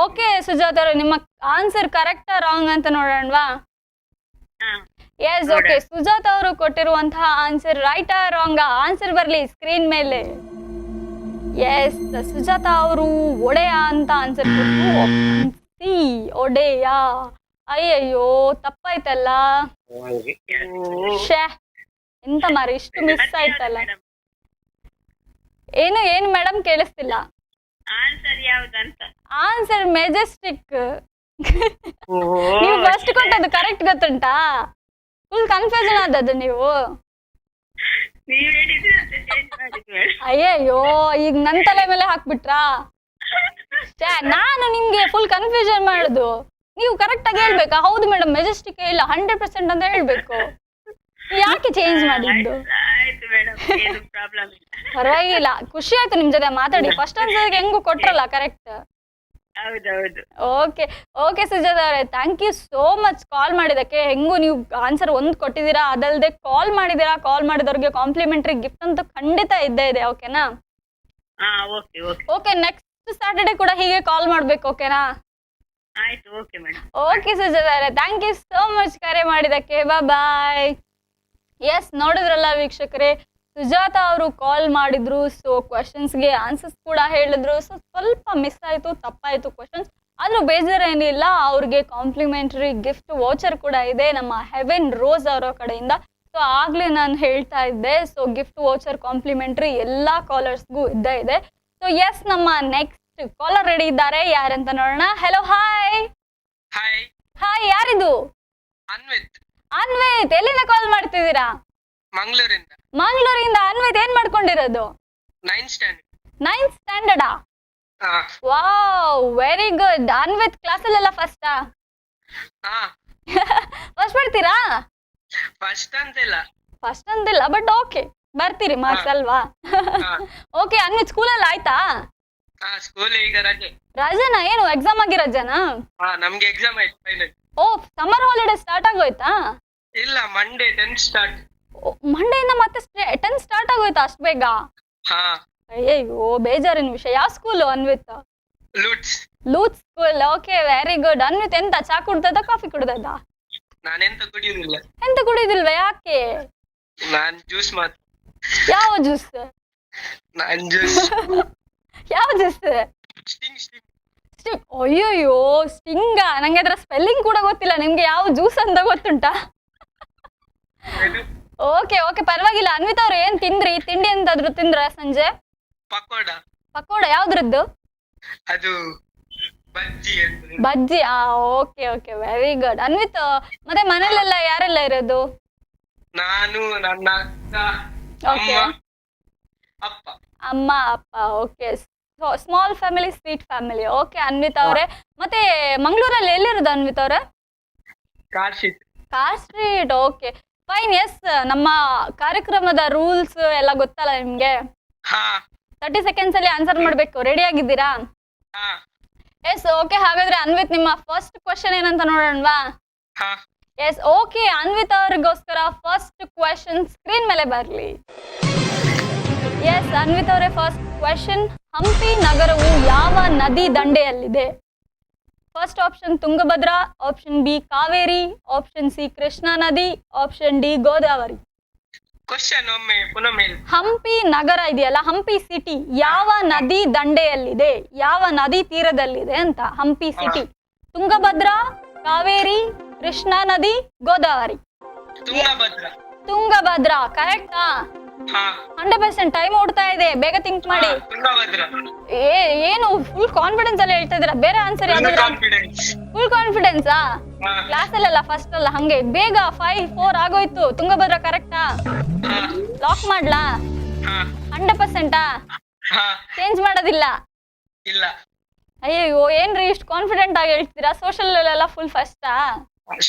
ಓಕೆ ಸುಜಾತ ಅವ್ರೆ, ನಿಮ್ಮ ಆನ್ಸರ್ ಕರೆಕ್ಟಾ ರಾಂಗ್ ಅಂತ ನೋಡೋಣವಾ? ಎಸ್, ಓಕೆ, ಸುಜಾತ ಅವರು ಕೊಟ್ಟಿರುವಂತಹ ಆನ್ಸರ್ ರೈಟಾ ರಾಂಗಾ? ಆನ್ಸರ್ ಬರ್ಲಿ ಸ್ಕ್ರೀನ್ ಮೇಲೆ. ಎಸ್, ಸುಜಾತ ಅವರು ಒಡೆಯ ಅಂತ ಆನ್ಸರ್ ಕೊಟ್ಟು ಸಿ ಒಡೆಯ. ಅಯ್ಯಯ್ಯೋ, ತಪ್ಪಾಯ್ತಲ್ಲ. ಶೇ, ಎಂತ ಮಾರಿ, ಇಷ್ಟು ಮಿಸ್ ಆಯ್ತಲ್ಲ. ಏನು ಮೇಡಮ್ ಕೇಳಿಸ್ತಿಲ್ಲ. ಆನ್ಸರ್ ಯಾವ್ದಂತ? Answer Majestic. ನೀವು ಫಸ್ಟ್ ಕೊಟ್ಟದ್ದು ಕರೆಕ್ಟ್ ಗೊತ್ತುಂಟಾ? ಫುಲ್ ಕನ್ಫ್ಯೂಷನ್ ಆದದ್ದು ನೀವು. ಅಯ್ಯಯ್ಯೋ, ಈಗ ನನ್ ತಲೆ ಮೇಲೆ ಹಾಕ್ಬಿಟ್ರಾ? ನಾನು ನಿಮ್ಗೆ ಫುಲ್ ಕನ್ಫ್ಯೂಷನ್ ಮಾಡುದು, ನೀವು ಕರೆಕ್ಟ್ ಆಗಿ ಹೇಳ್ಬೇಕಾ? ಹೌದು ಮೇಡಮ್ ಮೆಜೆಸ್ಟಿಕ್ ಇಲ್ಲ 100% ಅಂತ ಹೇಳ್ಬೇಕು. ಯಾಕೆ ಚೇಂಜ್ ಮಾಡಿದ್ದು? ಪರವಾಗಿಲ್ಲ, ಖುಷಿ ಆಯ್ತು ನಿಮ್ ಜೊತೆ ಮಾತಾಡಿ. ಫಸ್ಟ್ ಆನ್ಸರ್ ಹೆಂಗು ಕೊಟ್ರಲ್ಲ ಕರೆಕ್ಟ್. ಓಕೆ ಸುಜಾತ ಅವರೇ, thank you so much call ಮಾಡಿದಕ್ಕೆ. ಹೆಂಗು ನೀವು ಆನ್ಸರ್ ಒಂದು ಕೊಟ್ಟಿದ್ದೀರಾ, ಅದಲ್ಲದೆ ಕಾಲ್ ಮಾಡಿದೀರಾ. ಕಾಲ್ ಮಾಡಿದವ್ರಿಗೆ ಕಾಂಪ್ಲಿಮೆಂಟರಿ ಗಿಫ್ಟ್ ಅಂತೂ ಖಂಡಿತ ಇದ್ದೇ ಇದೆ. ಓಕೆನಾ? ಓಕೆ, ನೆಕ್ಸ್ಟ್ ಸ್ಯಾಟರ್ಡೆ ಕೂಡ ಹೀಗೆ ಕಾಲ್ ಮಾಡ್ಬೇಕು. ಓಕೆನಾ? ಓಕೆ ಸುಜಾತ ಅವರೇ, ಥ್ಯಾಂಕ್ ಯು ಸೋ ಮಚ್ ಕರೆ ಮಾಡಿದಕ್ಕೆ. ಬಾಯ್. ಎಸ್, ನೋಡಿದ್ರಲ್ಲ ವೀಕ್ಷಕರೇ, ಸುಜಾತ ಅವರು ಕಾಲ್ ಮಾಡಿದ್ರು. ಸೊ ಕ್ವಶನ್ಸ್ಗೆ ಆನ್ಸರ್ಸ್ ಕೂಡ ಹೇಳಿದ್ರು. ಸೊ ಸ್ವಲ್ಪ ಮಿಸ್ ಆಯಿತು, ತಪ್ಪಾಯಿತು ಕ್ವಶನ್ಸ್. ಆದರೂ ಬೇಜಾರೇನಿಲ್ಲ, ಅವ್ರಿಗೆ ಕಾಂಪ್ಲಿಮೆಂಟರಿ ಗಿಫ್ಟ್ ವೋಚರ್ ಕೂಡ ಇದೆ ನಮ್ಮ ಹೆವೆನ್ ರೋಸ್ ಅವರ ಕಡೆಯಿಂದ. ಸೊ ಆಗಲೇ ನಾನು ಹೇಳ್ತಾ ಇದ್ದೆ, ಸೊ ಗಿಫ್ಟ್ ವೋಚರ್ ಕಾಂಪ್ಲಿಮೆಂಟರಿ ಎಲ್ಲ ಕಾಲರ್ಸ್ಗೂ ಇದ್ದೇ ಇದೆ. ಸೊ ಎಸ್, ನಮ್ಮ ನೆಕ್ಸ್ಟ್ ಕಾಲರ್ ರೆಡಿ ಇದ್ದಾರೆ. ಯಾರಂತ ನೋಡೋಣ. Hello, hi. ಹಾಯ್, ಯಾರಿದು? ಅನ್ವಿತ್. ಎಲ್ಲಿಂದ ಕಾಲ್ ಮಾಡ್ತಿದ್ದೀರಾ? ಮಂಗಳೂರಿಂದ. ಅನ್ವಿತ್, ಏನ್ ಮಾಡ್ಕೊಂಡಿರೋದು? 9th ಸ್ಟ್ಯಾಂಡರ್ಡಾ? Wow, very good. ಅನ್ವಿತ್ ಕ್ಲಾಸಲ್ಲೆಲ್ಲ ಫಸ್ಟಾ? ಫಸ್ಟ್ ಬರ್ತೀರಾ? ಫಸ್ಟ್ ಅಂತಿಲ್ಲ, ಬಟ್ ಓಕೆ, ಬರ್ತೀರಿ ಮಾರ್ಕ್ಸ್ ಅಲ್ವಾ? ಓಕೆ, ಅನ್ವಿತ್ ಸ್ಕೂಲಲ್ಲಿ ಆಯ್ತಾ? ರಜನಾ? ಏನು ಎಕ್ಸಾಮ್ ಆಗಿ ರಜನಾ? ನಮ್ಗೆ ಎಕ್ಸಾಮ್ ಆಯ್ತು ಫೈನಲ್. ಓ, ಸಮ್ಮರ್ ಹಾಲಿಡೇ ಸ್ಟಾರ್ಟ್ ಆಗೋಯ್ತಾ? ಇಲ್ಲ, ಮಂಡೇ 10th ಸ್ಟಾರ್ಟ್. ಮಂಡೆಯಿಂದ ಮತ್ತೆ 10th ಸ್ಟಾರ್ಟ್ ಆಗೋಯ್ತಾ ಅಷ್ಟು ಬೇಗ? ಅಯ್ಯೋ, ಬೇಜಾರಿನ ವಿಷಯ. ಯಾವ ಸ್ಕೂಲು ಅನ್ವಿತ್? ಲೂತ್ school. Okay, very good. Anvith ಎಂತ ಚಾ ಕುಡ್ದದ, ಕಾಫಿ ಕುಡ್ದದ? ನಾನೆಂತ ಕುಡಿಯುದಿಲ್ಲ. ಎಂತ ಕುಡಿಯುದಿಲ್ವಾ? ಯಾಕೆ? ನಾನ್ ಜ್ಯೂಸ್ ಮಾತ್ರ. ಯಾವ ಜ್ಯೂಸ್? ಯಾವ ಜ್ಯೂಸ್? ಅಯ್ಯೋಯ್ಯೋ ಸ್ಟಿಂಗ, ನಂಗೆ ಅದರ ಸ್ಪೆಲ್ಲಿಂಗ್ ಕೂಡ ಗೊತ್ತಿಲ್ಲ. ನಿಮ್ಗೆ ಯಾವ ಜ್ಯೂಸ್ ಅಂತ ಗೊತ್ತುಂಟಾ? ಓಕೆ ಓಕೆ, ಪರವಾಗಿಲ್ಲ. ಅನ್ವಿತಾ ಅವ್ರು ಏನ್ ತಿಂದ್ರಿ? ತಿಂಡಿ ಎಂತಾದ್ರು ತಿಂದ್ರ ಸಂಜೆ? ಪಕೋಡ. ಪಕೋಡ ಯಾವ್ದ್ರದ್ದು? ಅದು ಬಜ್ಜಿ ಅಂತ. ಬಜ್ಜಿ. Okay okay, very good. Anvith, ಮತ್ತೆ ಮನೇಲೆಲ್ಲ ಯಾರೆಲ್ಲ ಇರೋದು? ನಾನು, ನನ್ನ ಅಕ್ಕ, ಓಕೆ. ಅಮ್ಮ, ಅಪ್ಪ. ಅಮ್ಮ ಅಪ್ಪ. Okay, small family, sweet family. Okay Anvith ಅವ್ರೆ, ಮತ್ತೆ ಮಂಗಳೂರಲ್ಲಿ ಎಲ್ಲಿರೋದು ಅನ್ವಿತ್ ಅವ್ರೆ? Car sheet. Car street. Okay fine. Yes, ನಮ್ಮ ಕಾರ್ಯಕ್ರಮದ ರೂಲ್ಸ್ ಎಲ್ಲ ಗೊತ್ತಲ್ಲ ನಿಮ್ಗೆ? ಹಾ 30 ಸೆಕೆಂಡ್ಸ್ ಅಲ್ಲಿ ಆನ್ಸರ್ ಮಾಡ್ಬೇಕು. ರೆಡಿ ಆಗಿದ್ದೀರಾ? ಹಾ ಎಸ್ ಓಕೆ. ಹಾಗಾದ್ರೆ ಅನ್ವಿತ್, ನಿಮ್ಮ ಫಸ್ಟ್ ಕ್ವೆಶನ್ ಏನಂತ ನೋಡೋಣವಾ? ಹಾ ಎಸ್ ಓಕೆ, ಅನ್ವಿತ್ ಅವ್ರಿಗೋಸ್ಕರ ಫಸ್ಟ್ ಕ್ವೆಶನ್ ಸ್ಕ್ರೀನ್ ಮೇಲೆ ಬರಲಿ. ಎಸ್ ಅನ್ವಿತ್ ಅವರೇ, ಫಸ್ಟ್ ಕ್ವೆಶನ್. ಹಂಪಿ ನಗರವು ಯಾವ ನದಿ ದಂಡೆಯಲ್ಲಿದೆ? First option Tungabhadra, option B Kaveri, option C Krishna ನದಿ, ಆಪ್ಷನ್ ಡಿ ಗೋದಾವರಿ. ಕ್ವಶನ್ ಒಮ್ಮೆ ಪುನಃ ಮೇಲ್. ಹಂಪಿ ನಗರ ಇದೆಯಲ್ಲ, ಹಂಪಿ ಸಿಟಿ ಯಾವ ನದಿ ದಂಡೆಯಲ್ಲಿದೆ, ಯಾವ ನದಿ ತೀರದಲ್ಲಿದೆ ಅಂತ? ಹಂಪಿ ಸಿಟಿ ತುಂಗಭದ್ರಾ, ಕಾವೇರಿ, ಕೃಷ್ಣಾ ನದಿ, ಗೋದಾವರಿ. ತುಂಗಭದ್ರಾ. ತುಂಗಭದ್ರಾ ಕರೆಕ್ಟಾ? ಹಾ 100%. ಟೈಮ್ ಓಡ್ತಾ ಇದೆ, ಬೇಗ ಥಿಂಕ್ ಮಾಡಿ. ತುಂಗಭದ್ರಾ. ಏನು ಫುಲ್ ಕಾನ್ಫಿಡೆನ್ಸ್ ಅಲ್ಲಿ ಹೇಳ್ತಾ ಇದ್ದೀರಾ? ಬೇರೆ ಆನ್ಸರ್ ಯಾವ್ದಾದ್ರು? ಕಾನ್ಫಿಡೆನ್ಸ್. ಫುಲ್ ಕಾನ್ಫಿಡೆನ್ಸಾ? ಹಾ ಕ್ಲಾಸ್ ಅಲ್ಲ, ಫಸ್ಟ್ ಅಲ್ಲ, ಹಂಗೆ ಬೇಗ. 5, 4 ಆಗೋಯ್ತು. ತುಂಗಭದ್ರಾ ಕರೆಕ್ಟಾ? ಹಾ ಲಾಕ್ ಮಾಡ್ಲಾ? ಹಾ 100%. ಹಾ ಚೇಂಜ್ ಮಾಡೋದಿಲ್ಲ? ಇಲ್ಲ. ಅಯ್ಯೋ ಏನ್ರಿ ಇಷ್ಟು ಕಾನ್ಫಿಡೆಂಟ್ ಆಗಿ ಹೇಳ್ತೀರಾ? ಸೋಷಲ್ ಎಲ್ಲ ಫುಲ್ ಫಸ್ಟಾ?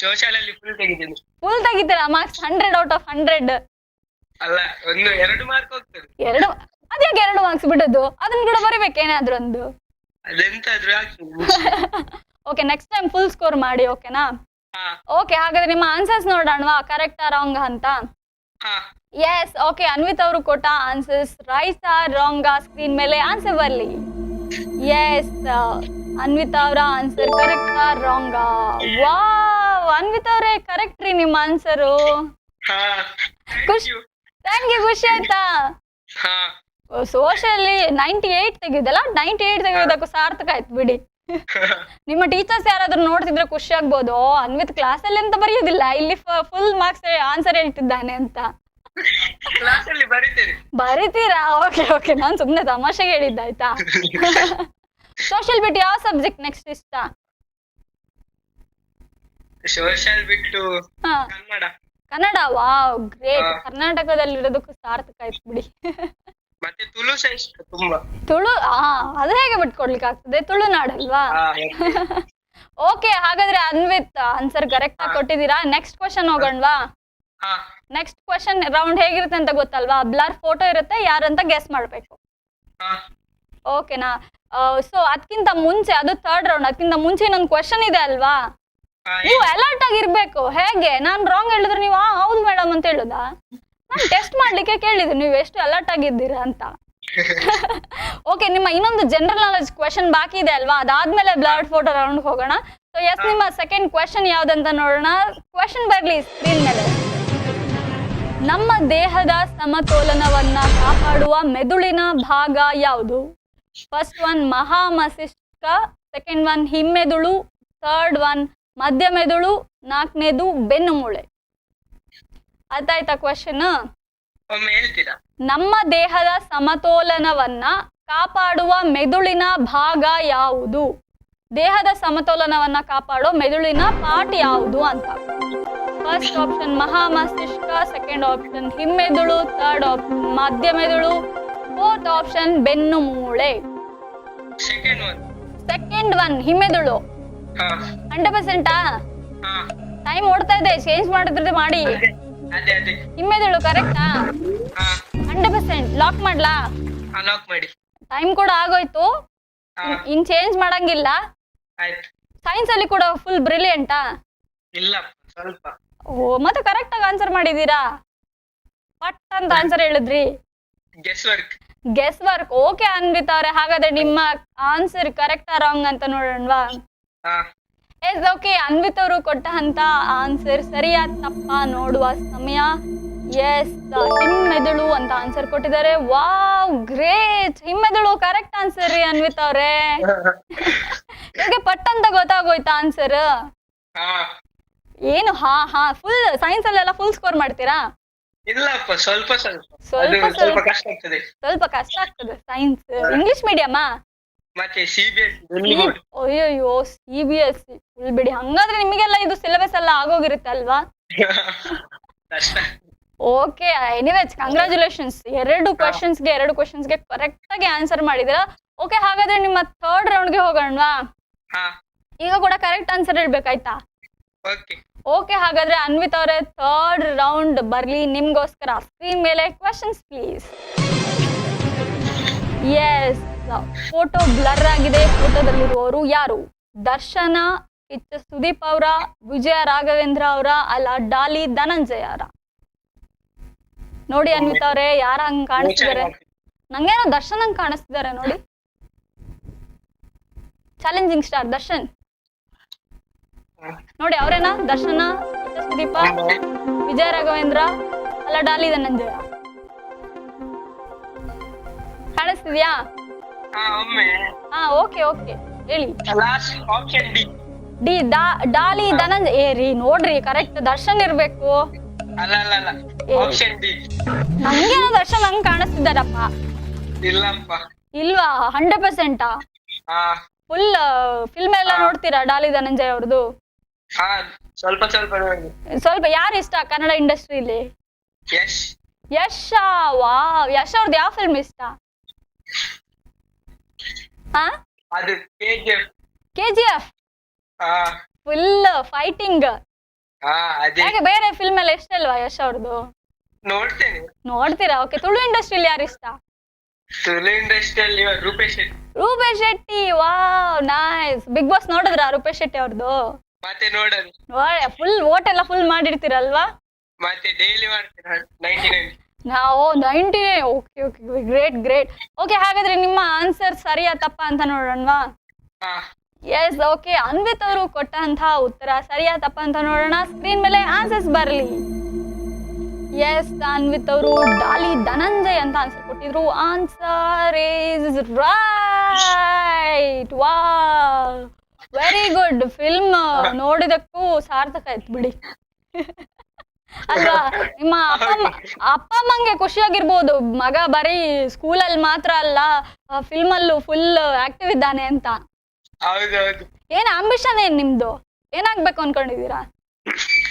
ಸೋಶಿಯಲ್ ಅಲ್ಲಿ ಫುಲ್ ತೆಗಿದ್ದೀನಿ. ಫುಲ್ ತೆಗಿತೀರಾ? Marks 100 out of 100. ಅಲ್ಲ, 2 ಮಾರ್ಕ್ ಹೋಗ್ತದೆ. ಅದ್ಯಾಕೆ 2 ಮಾರ್ಕ್ಸ್ ಬಿಡೋದು? ಅದನ್ನ ಕೂಡ ಬರೀಬೇಕೇನಾದ್ರೂ ಒಂದು. ಅದೆಂತಾದ್ರೂ ಆಗ್ತದೆ. Okay, next time full score ಮಾಡಿ. ಓಕೆನಾ? ಹಾ ಓಕೆ, ಹಾಗಾದ್ರೆ ನಿಮ್ಮ ಆನ್ಸರ್ಸ್ ನೋಡೋಣವಾ? ಕರೆಕ್ಟಾ ರಾಂಗ್ ಅಂತ? ಹಾ ಎಸ್ ಓಕೆ, ಅನ್ವಿತ್ ಅವರು ಕೊಟ್ಟ ಆನ್ಸರ್ಸ್ ರೈಟ್ ರಾಂಗ್ ಸ್ಕ್ರೀನ್ ಮೇಲೆ ಆನ್ಸರ್ ಬರ್ಲಿ. ಎಸ್, ಅನ್ವಿತ್ ಅವರ ಆನ್ಸರ್ ಕರೆಕ್ಟಾ ರಾಂಗ್? ವಾವ್, ಅನ್ವಿತ್ ಅವರೇ ಕರೆಕ್ಟ್ ರೀ ನಿಮ್ಮ ಆನ್ಸರು. ಹಾ ಖುಷಿ, ಥ್ಯಾಂಕ್ ಯು. ಖುಷಿ ಆಯ್ತಾ? ಹಾ ಸೋಷಿಯಲಿ 98 ತೆಗೆದಲ್ಲ, 98 ತೆಗೆಯೋದಕ್ಕೂ ಸಾರ್ಥಕ ಆಯ್ತು ಬಿಡಿ. ನಿಮ್ಮ ಟೀಚರ್ಸ್ ಯಾರಾದ್ರೂ ನೋಡ್ತಿದ್ರೆ ಖುಷಿ ಆಗ್ಬೋದು, ಅನ್ವಿತ್ ಕ್ಲಾಸ್ ಅಲ್ಲಿ ಅಂತ ಬರೆಯೋದಿಲ್ಲ, ಇಲ್ಲಿ ಫುಲ್ ಮಾರ್ಕ್ಸ್ ಆನ್ಸರ್ ಹೇಳ್ತಿದ್ದಾನೆ ಅಂತ. ಕ್ಲಾಸ್ ಅಲ್ಲಿ ಬರೀತೇನೆ. ಬರೀತೀರಾ? ಓಕೆ ಓಕೆ, ನಾನು ಸುಮ್ಮನೆ ತಮಾಷೆಗೆ ಹೇಳಿದ್ದಾಯ್ತಾ. ಸೋಷಿಯಲ್ ಬಿಟ್ಟು ಯಾವ ಸಬ್ಜೆಕ್ಟ್ ನೆಕ್ಸ್ಟ್ ಇಷ್ಟ? ಸೋಶಿಯಲ್ ಬಿಟ್ಟು ಹಾ, ಕನ್ನಡ. ಕನ್ನಡ. Wow great. ಹಾ. ಕರ್ನಾಟಕದಲ್ಲಿರೋದಕ್ಕೂ ಸಾರ್ಥಕ ಆಯ್ತು ಬಿಡಿ. ಮತ್ತೆ ತುಳು ಸಹ ಇಷ್ಟ ತುಂಬಾ. ತುಳು? ಅದು ಹೇಗೆ ಬಿಟ್ಕೊಡ್ಲಿಕ್ಕೆ ಆಗ್ತದೆ, ತುಳುನಾಡಲ್ವಾ? ಹಾ, ಓಕೆ, ಹಾಗಾದ್ರೆ ಅನ್ವಿತ್ ಆನ್ಸರ್ ಕರೆಕ್ಟ್ ಆಗಿ ಕೊಟ್ಟಿದ್ದೀರಾ. ನೆಕ್ಸ್ಟ್ ಕ್ವಶನ್ ಹೋಗೋಣವಾ? ಹಾ ನೆಕ್ಸ್ಟ್ ಕ್ವಶನ್ ರೌಂಡ್ ಹೇಗಿರುತ್ತೆ ಅಂತ ಗೊತ್ತಲ್ವಾ? ಬ್ಲರ್ ಫೋಟೋ ಇರುತ್ತೆ, ಯಾರಂತ ಗೆಸ್ ಮಾಡ್ಬೇಕು. ಹಾ ಓಕೆನಾ? ಸೊ ಅದಕ್ಕಿಂತ ಮುಂಚೆ, ಅದು ಥರ್ಡ್ ರೌಂಡ್, ಅದಕ್ಕಿಂತ ಮುಂಚೆ ಇನ್ನೊಂದು ಕ್ವಶನ್ ಇದೆ ಅಲ್ವಾ? ಹಾ ನೀವು ಅಲರ್ಟ್ ಆಗಿರ್ಬೇಕು. ಹೇಗೆ ನಾನು ರಾಂಗ್ ಹೇಳಿದ್ರೆ ನೀವು ಹೌದು ಮೇಡಮ್ ಅಂತ ಹೇಳುದಾ? ನಾನು ಟೆಸ್ಟ್ ಮಾಡ್ಲಿಕ್ಕೆ ಕೇಳಿದ್ರು ನೀವು ಎಷ್ಟು ಅಲರ್ಟ್ ಆಗಿದ್ದೀರಾ ಅಂತ. ಓಕೆ, ನಿಮ್ಮ ಇನ್ನೊಂದು ಜನರಲ್ ನಾಲೆಜ್ ಕ್ವೆಶನ್ ಬಾಕಿ ಇದೆ ಅಲ್ವಾ? ಅದಾದ್ಮೇಲೆ ಬ್ಲರ್ಡ್ ಫೋಟೋ ರೌಂಡ್ ಹೋಗೋಣ. ಸೊ ಎಸ್, ನಿಮ್ಮ ಸೆಕೆಂಡ್ ಕ್ವೆಶನ್ ಯಾವ್ದಂತ ನೋಡೋಣ. ಕ್ವೆಶನ್ ಬರ್ಲಿ ಸ್ಕ್ರೀನ್ ಮೇಲೆ. ನಮ್ಮ ದೇಹದ ಸಮತೋಲನವನ್ನ ಕಾಪಾಡುವ ಮೆದುಳಿನ ಭಾಗ ಯಾವುದು? ಫಸ್ಟ್ ಒನ್ ಮಹಾಮಸ್ತಿಷ್ಕ, ಸೆಕೆಂಡ್ ಒನ್ ಹಿಮ್ಮೆದುಳು, ಥರ್ಡ್ ಒನ್ ಮಧ್ಯ ಮೆದುಳು, 4ನೇದು ಬೆನ್ನು ಮೂಳೆ. ಅರ್ಥ ಆಯ್ತಾ ಕ್ವೆಶನ್? ಒಮ್ಮೆ ಹೇಳ್ತೀರಾ? ನಮ್ಮ ದೇಹದ ಸಮತೋಲನವನ್ನ ಕಾಪಾಡುವ ಮೆದುಳಿನ ಭಾಗ ಯಾವುದು? ದೇಹದ ಸಮತೋಲನವನ್ನ ಕಾಪಾಡೋ ಮೆದುಳಿನ ಪಾರ್ಟ್ ಯಾವುದು ಅಂತ. ಫಸ್ಟ್ ಆಪ್ಷನ್ ಮಹಾಮಸ್ತಿಷ್ಕ, ಸೆಕೆಂಡ್ ಆಪ್ಷನ್ ಹಿಮ್ಮೆದುಳು, ಥರ್ಡ್ ಆಪ್ಷನ್ ಮಧ್ಯ ಮೆದುಳು, ಫೋರ್ತ್ ಆಪ್ಷನ್ ಬೆನ್ನು ಮೂಳೆ. ಸೆಕೆಂಡ್ ಒನ್ ಹಿಮ್ಮೆದುಳು. 100%? ಹಾ ಟೈಮ್ ಓಡ್ತಾ ಇದೆ, ಚೇಂಜ್ ಮಾಡಿದ್ರೆ ಮಾಡಿ. ಅದೇ ಅದೇ. ಹಿಮ್ಮೆದುಳು ಕರೆಕ್ಟಾ? ಹಾ 100%. ಲಾಕ್ ಮಾಡ್ಲಾ? ಲಾಕ್ ಮಾಡಿ. ಟೈಮ್ ಕೂಡ ಆಗೋಯ್ತು, ಹಾ ಇನ್ ಚೇಂಜ್ ಮಾಡಂಗಿಲ್ಲ. ಆಯ್ತು. ಸೈನ್ಸ್ ಅಲ್ಲಿ ಕೂಡ ಫುಲ್ ಬ್ರಿಲಿಯಂಟಾ? ಇಲ್ಲ, ಸ್ವಲ್ಪ. ಓ, ಮತ್ತೆ ಕರೆಕ್ಟ್ ಆಗಿ ಆನ್ಸರ್ ಮಾಡಿದೀರಾ. ಪಟ್ ಅಂತ ಆನ್ಸರ್ ಹೇಳಿದ್ರಿ. Guess work. Guess work. Okay Anvith ಅವ್ರೆ, ಹಾಗಾದ್ರೆ ನಿಮ್ಮ ಆನ್ಸರ್ ಕರೆಕ್ಟಾ ರಾಂಗ್ ಅಂತ ನೋಡೋಣವಾ? ಹಾ ಎಸ್ ಓಕೆ, ಅನ್ವಿತ್ ಅವರು ಕೊಟ್ಟ ಅಂತ ಆನ್ಸರ್ ಸರಿಯಾ ತಪ್ಪಾ ನೋಡುವ ಸಮಯ. ಎಸ್, ಹಿಮ್ಮೆದುಳು ಅಂತ ಆನ್ಸರ್ ಕೊಟ್ಟಿದ್ದಾರೆ. ವಾವ್ ಗ್ರೇಟ್, ಹಿಮ್ಮೆದುಳು ಕರೆಕ್ಟ್ ಆನ್ಸರ್ ರೀ ಅನ್ವಿತ್ ಅವ್ರೆ. ನಿಮ್ಗೆ ಪಟ್ ಅಂತ ಗೊತ್ತಾಗೋಯ್ತಾ ಆನ್ಸರ್? ಹಾ ಏನು ಹಾ ಫುಲ್ ಸೈನ್ಸ್ ಅಲ್ಲೆಲ್ಲ ಫುಲ್ ಸ್ಕೋರ್ ಮಾಡ್ತೀರಾ? ಇಲ್ಲಪ್ಪ ಸ್ವಲ್ಪ ಸ್ವಲ್ಪ ಸ್ವಲ್ಪ ಅದು ಸ್ವಲ್ಪ ಕಷ್ಟ ಆಗ್ತದೆ. ಸ್ವಲ್ಪ ಕಷ್ಟ ಆಗ್ತದೆ ಸೈನ್ಸ್. ಇಂಗ್ಲಿಷ್ ಮೀಡಿಯಮಾ? ಮತ್ತೆ CBSE ಅಯ್ಯಯ್ಯೋ CBSE ಫುಲ್ ಬಿಡಿ. ಹಂಗಾದ್ರೆ ನಿಮಗೆಲ್ಲ ಇದು ಸಿಲೆಬಸ್ ಎಲ್ಲ ಆಗೋಗಿರುತ್ತೆ ಅಲ್ವಾ? ಕಷ್ಟ. Okay, anyways congratulations. ಎರಡು ಕ್ವಶನ್ಸ್ಗೆ ಕರೆಕ್ಟ್ ಆಗಿ ಆನ್ಸರ್ ಮಾಡಿದಿರಾ. ಓಕೆ, ಹಾಗಾದ್ರೆ ನಿಮ್ಮ ಥರ್ಡ್ ರೌಂಡ್ಗೆ ಹೋಗೋಣವಾ? ಹಾ ಈಗ ಕೂಡ ಕರೆಕ್ಟ್ ಆನ್ಸರ್ ಹೇಳ್ಬೇಕಾಯ್ತಾ? ಓಕೆ. ಓಕೆ, ಹಾಗಾದ್ರೆ ಅನ್ವಿತ್ ಅವರೇ ಥರ್ಡ್ ರೌಂಡ್ ಬರ್ಲಿ ನಿಮ್ಗೋಸ್ಕರ. ಸ್ಕ್ರೀನ್ ಮೇಲೆ questions please. Yes, photo blur ಆಗಿದೆ. ಫೋಟೋದಲ್ಲಿರುವವರು ಯಾರು? ದರ್ಶನ, ಕಿಚ್ಚ ಸುದೀಪ್ ಅವರ, ವಿಜಯ ರಾಘವೇಂದ್ರ ಅವರ, ಅಲ್ಲ ಡಾಲಿ ಧನಂಜಯ ಅವರ? ನೋಡಿ ಅನ್ವಿತ್ ಅವರೇ, ಯಾರ ಹಂಗ್ ಕಾಣಿಸ್ತಿದ್ದಾರೆ? ನಂಗೇನೋ ದರ್ಶನ್ ಹಂಗ್ ಕಾಣಿಸ್ತಿದ್ದಾರೆ ನೋಡಿ. ಚಾಲೆಂಜಿಂಗ್ ಸ್ಟಾರ್ ದರ್ಶನ್ ನೋಡಿ, ಅವರೇನಾ? ದರ್ಶನ, ಕಿಚ್ಚ ಸುದೀಪ, ವಿಜಯ ರಾಘವೇಂದ್ರ, ಅಲ್ಲ ಡಾಲಿ ಧನಂಜಯ? ಕಾಣಿಸ್ತಿದ್ಯಾ? ಒಮ್ಮೆ ಹಾ, ಓಕೆ ಹೇಳಿ. Last option D. Dolly Dhananjaya. ಏರಿ ನೋಡ್ರಿ, ಕರೆಕ್ಟ್ ದರ್ಶನ್ ಇರ್ಬೇಕು. ಅಲ್ಲ ಆಪ್ಷನ್ ಡಿ. ನಮ್ಗೇನೋ ದರ್ಶನ್ ಹಂಗ್ ಕಾಣಿಸ್ತಿದ್ದಾರಪ್ಪ. ಇಲ್ಲಪ್ಪ. ಇಲ್ವಾ? 100%? ಹಾ ಫುಲ್ ಫಿಲ್ಮ್ ಎಲ್ಲ ನೋಡ್ತೀರಾ ಡಾಲಿ ಧನಂಜಯ ಅವ್ರದ್ದು? ಹಾ ಸ್ವಲ್ಪ ಸ್ವಲ್ಪ ನೋಡಿ. ಸ್ವಲ್ಪ ಯಾರು ಇಷ್ಟ ಕನ್ನಡ ಇಂಡಸ್ಟ್ರಿಲಿ? ಯಶ್. ವಾವ್, ಯಶ್ ಅವ್ರದ್ದು ಯಾವ ಫಿಲ್ಮ್ ಇಷ್ಟ? ಹಾ, ಅದು KGF. ಹಾ ಫುಲ್ ಫೈಟಿಂಗ್. ಹಾ ಅದೇ. ಯಾಕೆ ಬೇರೆ ಫಿಲ್ಮ್ ಎಲ್ಲ ಇಷ್ಟ ಅಲ್ವಾ ಯಶ್ ಅವ್ರದ್ದು? ನೋಡ್ತೇನೆ. ನೋಡ್ತೀರಾ? ಓಕೆ, ತುಳು ಇಂಡಸ್ಟ್ರಿಲಿ ಯಾರು ಇಷ್ಟ? ತುಳು ಇಂಡಸ್ಟ್ರಿಯಲ್ಲಿ Rupesh Shetty. Wow, nice. Big boss ನೋಡಿದ್ರಾ ರೂಪೇಶ್ ಶೆಟ್ಟಿ ಅವ್ರದ್ದು? ಮತ್ತೆ ನೋಡೋದು. ಫುಲ್ ವೋಟ್ ಎಲ್ಲ ಫುಲ್ ಮಾಡಿರ್ತೀರಲ್ವಾ? ಮತ್ತೆ ಡೈಲಿ ಮಾಡ್ತೀರಾ 99. ನಾವು 90. Okay, great. ಓಕೆ, ಹಾಗಾದ್ರೆ ನಿಮ್ಮ ಆನ್ಸರ್ ಸರಿಯಾ ತಪ್ಪಾ ಅಂತ ನೋಡೋಣವಾ? ಹಾ ಎಸ್, ಓಕೆ. ಅನ್ವಿತ್ ಅವರು ಕೊಟ್ಟಂತಹ ಉತ್ತರ ಸರಿಯಾ ತಪ್ಪ ಅಂತ ನೋಡೋಣ. ಸ್ಕ್ರೀನ್ ಮೇಲೆ ಆನ್ಸರ್ಸ್ ಬರಲಿ. ಎಸ್, ಅನ್ವಿತ್ ಅವರು ಡಾಲಿ ಧನಂಜಯ್ ಅಂತ ಆನ್ಸರ್ ಕೊಟ್ಟಿದ್ರು. Answer is right. Wow, very good. Film ನೋಡಿದಕ್ಕೂ ಸಾರ್ಥಕ ಆಯ್ತು ಬಿಡಿ. ಅಲ್ವಾ? ನಿಮ್ಮ ಅಪ್ಪ ಅಮ್ಮಂಗೆ ಖುಷಿಯಾಗಿರ್ಬೋದು, ಮಗ ಬರೀ ಸ್ಕೂಲಲ್ಲಿ ಮಾತ್ರ ಅಲ್ಲ ಫಿಲ್ಮ್ ಅಲ್ಲೂ ಫುಲ್ ಆಕ್ಟಿವ್ ಇದ್ದಾನೆ ಅಂತ. ಹೌದೌದು. ಏನ್ ಆಂಬಿಷನ್ ಏನ್ ನಿಮ್ದು? ಏನಾಗ್ಬೇಕು ಅನ್ಕೊಂಡಿದೀರಾ?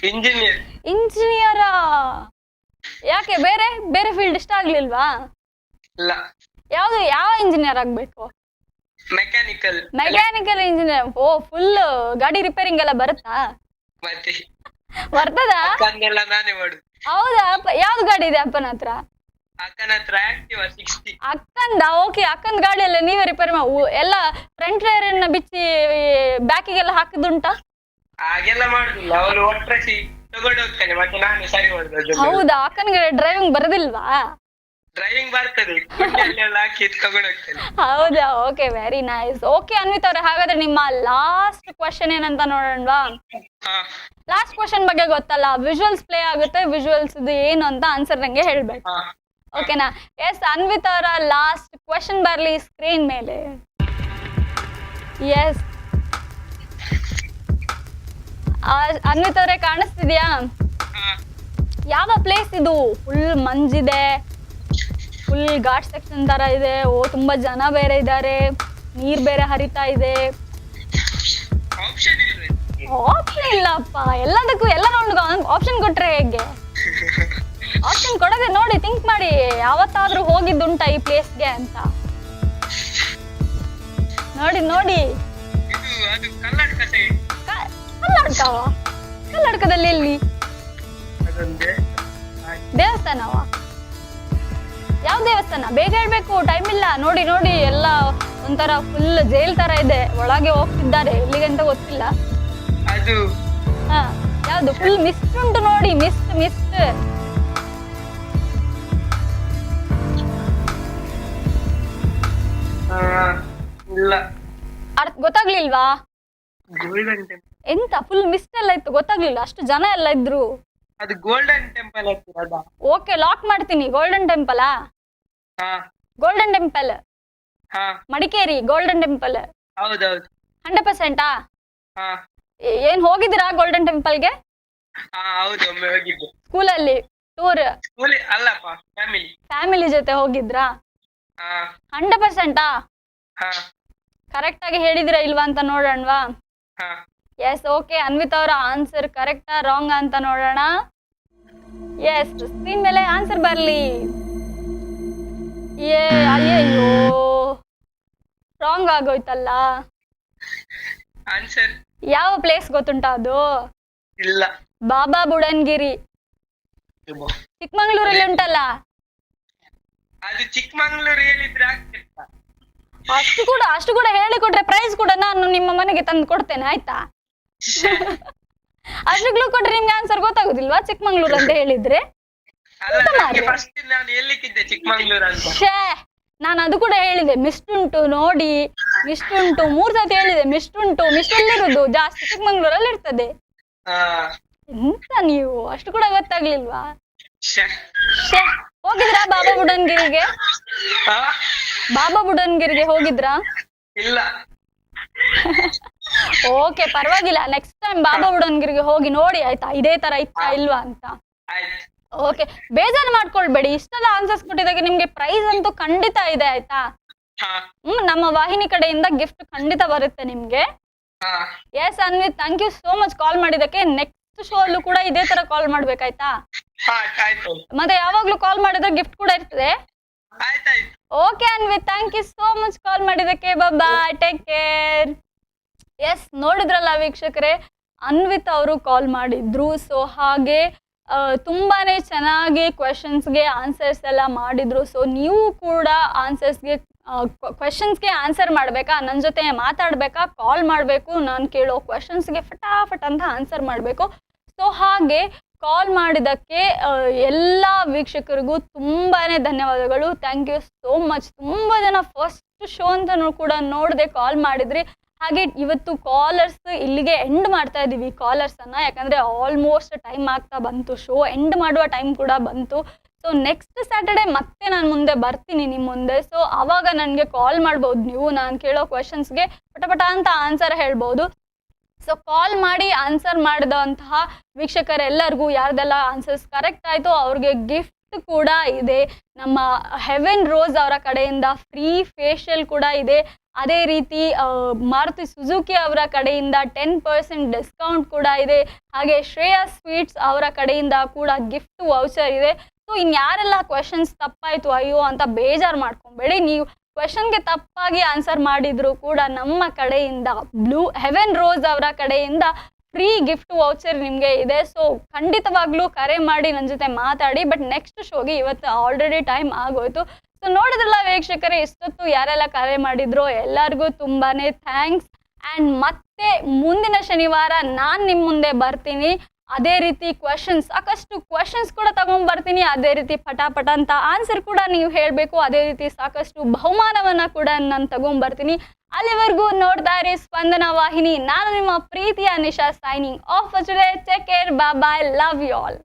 ಇಂಜಿನಿಯರ್. ಯಾಕೆ ಬೇರೆ ಫೀಲ್ಡ್ ಇಷ್ಟ ಆಗ್ಲಿಲ್ವಾ? ಇಲ್ಲ. ಯಾವ ಇಂಜಿನಿಯರ್ ಆಗ್ಬೇಕು? Mechanical engineer. ಓ, ಫುಲ್ ಗಾಡಿ ರಿಪೇರಿಂಗ್ ಎಲ್ಲ ಬರುತ್ತಾ? ಮತ್ತೆ ಬರ್ತದ? ನಾನೇ ಮಾಡುದು. ಹೌದಾ? ಯಾವ್ದು ಗಾಡಿ ಇದೆ ಅಪ್ಪನ ಹತ್ರ? ಅಕ್ಕನ ಹತ್ರ Activa 60. ಅಕ್ಕಂದ? ಓಕೆ, ಅಕ್ಕಂದ ಗಾಡಿ ಎಲ್ಲ ನೀವೇ ರಿಪೇರಿ ಎಲ್ಲ ಫ್ರಂಟ್ ಟೈರ್ ಅನ್ನ ಬಿಚ್ಚಿ ಬ್ಯಾಕಿಗೆಲ್ಲ ಹಾಕಿದುಂಟ? ಹಾಗೆಲ್ಲ ಮಾಡುದಿಲ್ಲ, ಅವನು ಒಟ್ರಾಸಿ ತಗೊಂಡು ಹೋಗ್ತಾನೆ, ಮತ್ತೆ ನಾನು ಸರಿ ಮಾಡುದು. ಹೌದಾ? ಅಕ್ಕನಿಗೆ ಡ್ರೈವಿಂಗ್ ಬರೋದಿಲ್ವಾ? ಡ್ರೈವಿಂಗ್ ಬರ್ತದೆ, ಗುಂಡಿಯಲ್ಲೆಲ್ಲ ಹಾಕಿ ತಗೊಂಡು ಹೋಗ್ತಾನೆ. ಹೌದಾ? Okay, very nice. Okay Anvith ಅವ್ರೆ, ಹಾಗಾದ್ರೆ ನಿಮ್ಮ ಲಾಸ್ಟ್ ಕ್ವಶನ್ ಏನಂತ ನೋಡೋಣವಾ? ಲಾಸ್ಟ್ ಕ್ವಶನ್ ಬಗ್ಗೆ ಗೊತ್ತಲ್ಲ, ವಿಜುವಲ್ಸ್ ಪ್ಲೇ ಆಗುತ್ತೆ. ವಿಜುವಲ್ಸ್ ಏನು ಅಂತ ಆನ್ಸರ್ ನಂಗೆ ಹೇಳ್ಬೇಕು, ಓಕೆನಾ? ಎಸ್, ಅನ್ವಿತ್ ಅವರ ಲಾಸ್ಟ್ ಕ್ವಶನ್ ಬರ್ಲಿ ಸ್ಕ್ರೀನ್ ಮೇಲೆ. ಎಸ್, ಅನ್ವಿತ್ ಅವರೇ ಕಾಣಿಸ್ತಿದ್ಯಾ? ಯಾವ ಪ್ಲೇಸ್ ಇದು? ಫುಲ್ ಮಂಜಿದೆ, ಫುಲ್ ಘಾಟ್ ಸೆಕ್ಷನ್ ತರ ಇದೆ. ಓ, ತುಂಬಾ ಜನ ಬೇರೆ ಇದ್ದಾರೆ, ನೀರ್ ಬೇರೆ ಹರಿತಾ ಇದೆ. ಆಪ್ಷನ್ ಇಲ್ಲಪ್ಪ, ಎಲ್ಲದಕ್ಕೂ ಎಲ್ಲ ರೌಂಡ್ ಆಪ್ಷನ್ ಕೊಟ್ರೆ ಹೇಗೆ? ಆಪ್ಷನ್ ಕೊಡದೆ ನೋಡಿ, ಥಿಂಕ್ ಮಾಡಿ, ಯಾವತ್ತಾದ್ರೂ ಹೋಗಿದ್ದುಂಟ ಈ ಪ್ಲೇಸ್ಗೆ ಅಂತ ನೋಡಿ. ಕರ್ನಾಟಕದಲ್ಲಿ ಎಲ್ಲಿ? ದೇವಸ್ಥಾನವ? ಯಾವ ದೇವಸ್ಥಾನ? ಬೇಗ ಹೇಳ್ಬೇಕು, ಟೈಮ್ ಇಲ್ಲ. ನೋಡಿ ಎಲ್ಲ ಒಂಥರ ಫುಲ್ ಜೈಲ್ ತರ ಇದೆ, ಒಳಗೆ ಹೋಗ್ತಿದ್ದಾರೆ, ಎಲ್ಲಿಗೆ ಅಂತ ಗೊತ್ತಿಲ್ಲ. ಯಾವ್ದು? ಫುಲ್ ಮಿಸ್ಟ್ ಉಂಟು ನೋಡಿ, ಮಿಸ್ಟ್. ಗೊತ್ತಾಗ್ಲಿಲ್ವಾ? ಎಂತ ಫುಲ್ ಮಿಸ್ಟ್ ಎಲ್ಲ ಇತ್ತು, ಗೊತ್ತಾಗ್ಲಿಲ್ಲ? ಅಷ್ಟು ಜನ ಎಲ್ಲ ಇದ್ರು. ಅದು ಗೋಲ್ಡನ್ ಟೆಂಪಲ್ ಹತ್ತಿರ. ಓಕೆ, ಲಾಕ್ ಮಾಡ್ತೀನಿ. Golden temple? Golden temple Madikeri golden temple. ಹೌದೌದು. 100%? ಹಾ ಏನ್ ಹೋಗಿದ್ದೀರಾ ಗೋಲ್ಡನ್ ಟೆಂಪಲ್ಗೆ ಹಾ ಹೌದು ಒಮ್ಮೆ ಹೋಗಿದ್ದೆ. ಸ್ಕೂಲಲ್ಲಿ ಟೂರ್ ಸ್ಕೂಲ್ ಅಲ್ಲಪ್ಪ, ಫ್ಯಾಮಿಲಿ. ಫ್ಯಾಮಿಲಿ ಜೊತೆ ಹೋಗಿದ್ರಾ? ಹಾ 100%? ಹಾ ಕರೆಕ್ಟ್ ಆಗಿ ಹೇಳಿದಿರಾ ಇಲ್ವಾ ಅಂತ ನೋಡೋಣವಾ? ಹಾ ಎಸ್, ಓಕೆ. ಅನ್ವಿತಾ ಅವರ ಆನ್ಸರ್ ಕರೆಕ್ಟಾ ರಾಂಗ್ ಅಂತ ನೋಡೋಣ. ಎಸ್, ಸ್ಕ್ರೀನ್ ಮೇಲೆ ಆನ್ಸರ್ ಬರ್ಲಿ. ಅಯ್ಯಯ್ಯೋ, ರಾಂಗ್ ಆಗೋಯ್ತಲ್ಲ. ಆನ್ಸರ್ ಯಾವ ಪ್ಲೇಸ್ ಗೊತ್ತುಂಟಾ ಅದು? ಇಲ್ಲ. ಬಾಬಾ ಬುಡನ್ಗಿರಿ, ಚಿಕ್ಕಮಂಗ್ಳೂರಲ್ಲಿ ಉಂಟಲ್ಲ. ಅದು ಚಿಕ್ಕಮಂಗ್ಳೂರು ಹೇಳಿದ್ರೆ ಆಗ್ತಿತ್ತ. ಅಷ್ಟು ಕೂಡ ಹೇಳಿಕೊಟ್ರೆ ಪ್ರೈಸ್ ಕೂಡ ನಾನು ನಿಮ್ಮ ಮನೆಗೆ ತಂದು ಕೊಡ್ತೇನೆ, ಆಯ್ತಾ? ಅಷ್ಟು ಕ್ಲೂ ಕೊಟ್ರೆ ನಿಮ್ಗೆ ಆನ್ಸರ್ ಗೊತ್ತಾಗುದಿಲ್ವಾ ಚಿಕ್ಕಮಂಗ್ಳೂರು ಅಂತ ಹೇಳಿದ್ರೆ? ಅಲ್ಲ, ನನಗೆ ಫಸ್ಟ್ ನಾನು ಎಲ್ಲಿಕ್ಕಿದ್ದೆ ಚಿಕ್ಕಮಂಗ್ಳೂರು ಅಂತ. ಶ್ಯೇ, ನಾನು ಅದು ಕೂಡ ಹೇಳಿದೆ. ಮಿಸ್ಟ್ ಉಂಟು ನೋಡಿ, ಮಿಸ್ಟ್ ಉಂಟು 3 ಸತಿ ಹೇಳಿದೆ. ಮಿಸ್ಟ್ ಉಂಟು, ಮಿಸ್ಟ್ ಎಲ್ಲಿರುದು ಜಾಸ್ತಿ ಚಿಕ್ಕಮಂಗ್ಳೂರಲ್ಲಿ ಇರ್ತದೆ. ಹಾ ಎಂತ ನೀವು ಅಷ್ಟು ಕೂಡ ಗೊತ್ತಾಗ್ಲಿಲ್ವಾ? ಶ್ಯೆ. ಶ್ಯೇ, ಹೋಗಿದ್ರಾ ಬಾಬಾ ಬುಡನ್ಗಿರಿಗೆ? ಹಾ? ಬಾಬಾ ಬುಡನ್ಗಿರಿಗೆ ಹೋಗಿದ್ರಾ? ಇಲ್ಲ. ಓಕೆ, ಪರವಾಗಿಲ್ಲ. ನೆಕ್ಸ್ಟ್ ಟೈಮ್ ಬಾಬಾ ಬುಡನ್ಗಿರಿಗೆ ಹೋಗಿ ನೋಡಿ, ಆಯ್ತಾ? ಇದೇ ತರ ಇತ್ತಾ ಇಲ್ವಾ ಅಂತ. ಆಯ್ತು. ಓಕೆ, ಬೇಜಾರು ಮಾಡ್ಕೊಳ್ಬೇಡಿ. ಇಷ್ಟೆಲ್ಲ ಆನ್ಸರ್ಸ್ ಕೊಟ್ಟಿದ್ದಕ್ಕೆ ನಿಮ್ಗೆ ಪ್ರೈಸ್ ಅಂತೂ ಖಂಡಿತ ಇದೆ, ಆಯ್ತಾ? ಹಾ ನಮ್ಮ ವಾಹಿನಿ ಕಡೆಯಿಂದ ಗಿಫ್ಟ್ ಖಂಡಿತ ಬರುತ್ತೆ ನಿಮ್ಗೆ. ಹಾ yes Anvith, thank you so much call ಮಾಡಿದಕ್ಕೆ. ನೆಕ್ಸ್ಟ್ ಶೋ ಅಲ್ಲೂ ಕೂಡ ಇದೇ ತರ ಕಾಲ್ ಮಾಡ್ಬೇಕಾಯ್ತಾ? ಹಾ ಆಯ್ತು. ಮತ್ತೆ ಯಾವಾಗ್ಲೂ ಕಾಲ್ ಮಾಡಿದ್ರೆ ಗಿಫ್ಟ್ ಕೂಡ ಇರ್ತದೆ. ಆಯ್ತಾಯ್ತು. Okay Anvith, thank you so much call ಮಾಡಿದಕ್ಕೆ. Bye, take care. ಎಸ್, ನೋಡಿದ್ರಲ್ಲ ವೀಕ್ಷಕರೇ, ಅನ್ವಿತ್ ಅವರು ಕಾಲ್ ಮಾಡಿದ್ರು. ಸೊ ಹಾಗೆ ತುಂಬಾನೇ ಚೆನ್ನಾಗಿ ಕ್ವೆಶನ್ಸ್ಗೆ ಆನ್ಸರ್ಸ್ ಎಲ್ಲ ಮಾಡಿದ್ರು. ಸೊ ನೀವು ಕೂಡ ಆನ್ಸರ್ಸ್ಗೆ ಕ್ವೆಶನ್ಸ್ಗೆ ಆನ್ಸರ್ ಮಾಡಬೇಕಾ, ನನ್ನ ಜೊತೆ ಮಾತಾಡಬೇಕಾ, ಕಾಲ್ ಮಾಡಬೇಕು. ನಾನು ಕೇಳೋ ಕ್ವೆಶನ್ಸ್ಗೆ ಫಟಾಫಟ್ ಅಂತ ಆನ್ಸರ್ ಮಾಡಬೇಕು. ಸೊ ಹಾಗೆ ಕಾಲ್ ಮಾಡಿದ್ದಕ್ಕೆ ಎಲ್ಲ ವೀಕ್ಷಕರಿಗೂ ತುಂಬಾನೇ ಧನ್ಯವಾದಗಳು. Thank you so much. ತುಂಬ ಜನ ಫಸ್ಟ್ ಶೋ ಅಂತ ಕೂಡ ನೋಡದೆ ಕಾಲ್ ಮಾಡಿದ್ರಿ. ಹಾಗೆ ಇವತ್ತು ಕಾಲರ್ಸ್ ಇಲ್ಲಿಗೆ ಎಂಡ್ ಮಾಡ್ತಾ ಇದ್ದೀವಿ ಕಾಲರ್ಸನ್ನು, ಯಾಕಂದರೆ ಆಲ್ಮೋಸ್ಟ್ ಟೈಮ್ ಆಗ್ತಾ ಬಂತು. ಶೋ ಎಂಡ್ ಮಾಡುವ ಟೈಮ್ ಕೂಡ ಬಂತು. ಸೊ ನೆಕ್ಸ್ಟ್ ಸ್ಯಾಟರ್ಡೆ ಮತ್ತೆ ನಾನು ಮುಂದೆ ಬರ್ತೀನಿ ನಿಮ್ಮ ಮುಂದೆ. ಸೊ ಆವಾಗ ನನಗೆ ಕಾಲ್ ಮಾಡ್ಬೋದು ನೀವು. ನಾನು ಕೇಳೋ ಕ್ವೆಶನ್ಸ್ಗೆ ಪಟ ಅಂತ ಆನ್ಸರ್ ಹೇಳ್ಬೋದು. ಸೊ ಕಾಲ್ ಮಾಡಿ ಆನ್ಸರ್ ಮಾಡಿದಂತಹ ವೀಕ್ಷಕರೆಲ್ಲರಿಗೂ ಯಾರ್ದೆಲ್ಲ ಆನ್ಸರ್ಸ್ ಕರೆಕ್ಟ್ ಆಯಿತು ಅವ್ರಿಗೆ ಗಿಫ್ಟ್ ಕೂಡ ಇದೆ. ನಮ್ಮ ಹೆವೆನ್ ರೋಸ್ ಅವರ ಕಡೆಯಿಂದ ಫ್ರೀ ಫೇಶಿಯಲ್ ಕೂಡ ಇದೆ. ಅದೇ ರೀತಿ ಮಾರುತಿ ಸುಜುಕಿ ಅವರ ಕಡೆಯಿಂದ 10% ಡಿಸ್ಕೌಂಟ್ ಕೂಡ ಇದೆ. ಹಾಗೆ ಶ್ರೇಯಾ ಸ್ವೀಟ್ಸ್ ಅವರ ಕಡೆಯಿಂದ ಕೂಡ ಗಿಫ್ಟ್ ವೌಚರ್ ಇದೆ. ಸೊ ಇನ್ಯಾರೆಲ್ಲ ಕ್ವೆಶನ್ಸ್ ತಪ್ಪಾಯಿತು ಅಯ್ಯೋ ಅಂತ ಬೇಜಾರು ಮಾಡ್ಕೊಬೇಡಿ. ನೀವು ಕ್ವೆಶನ್ಗೆ ತಪ್ಪಾಗಿ ಆನ್ಸರ್ ಮಾಡಿದ್ರು ಕೂಡ ನಮ್ಮ ಕಡೆಯಿಂದ ಹೆವೆನ್ ರೋಸ್ ಅವರ ಕಡೆಯಿಂದ ಫ್ರೀ ಗಿಫ್ಟ್ ವೌಚರ್ ನಿಮಗೆ ಇದೆ. ಸೊ ಖಂಡಿತವಾಗ್ಲೂ ಕರೆ ಮಾಡಿ ನನ್ನ ಜೊತೆ ಮಾತಾಡಿ. ಬಟ್ ನೆಕ್ಸ್ಟ್ ಶೋಗೆ ಇವತ್ತು ಆಲ್ರೆಡಿ ಟೈಮ್ ಆಗೋಯ್ತು. ಸೊ ನೋಡಿದ್ರಲ್ಲ ವೀಕ್ಷಕರೇ, ಇಷ್ಟೊತ್ತು ಯಾರೆಲ್ಲ ಕರೆ ಮಾಡಿದ್ರು ಎಲ್ಲರಿಗೂ ತುಂಬಾನೇ ಥ್ಯಾಂಕ್ಸ್. ಆ್ಯಂಡ್ ಮತ್ತೆ ಮುಂದಿನ ಶನಿವಾರ ನಾನು ನಿಮ್ಮ ಮುಂದೆ ಬರ್ತೀನಿ. ಅದೇ ರೀತಿ ಸಾಕಷ್ಟು ಕ್ವೆಶನ್ಸ್ ಕೂಡ ತಗೊಂಡ್ಬರ್ತೀನಿ. ಅದೇ ರೀತಿ ಪಟಾಪಟ ಅಂತ ಆನ್ಸರ್ ಕೂಡ ನೀವು ಹೇಳಬೇಕು. ಅದೇ ರೀತಿ ಸಾಕಷ್ಟು ಬಹುಮಾನವನ್ನು ಕೂಡ ನಾನು ತಗೊಂಡ್ಬರ್ತೀನಿ. ಅಲ್ಲಿವರೆಗೂ ನೋಡ್ತಾ ಇರಿ ಸ್ಪಂದನ ವಾಹಿನಿ. ನಾನು ನಿಮ್ಮ ಪ್ರೀತಿಯ Nisha, signing off. Take care, bye, love you all.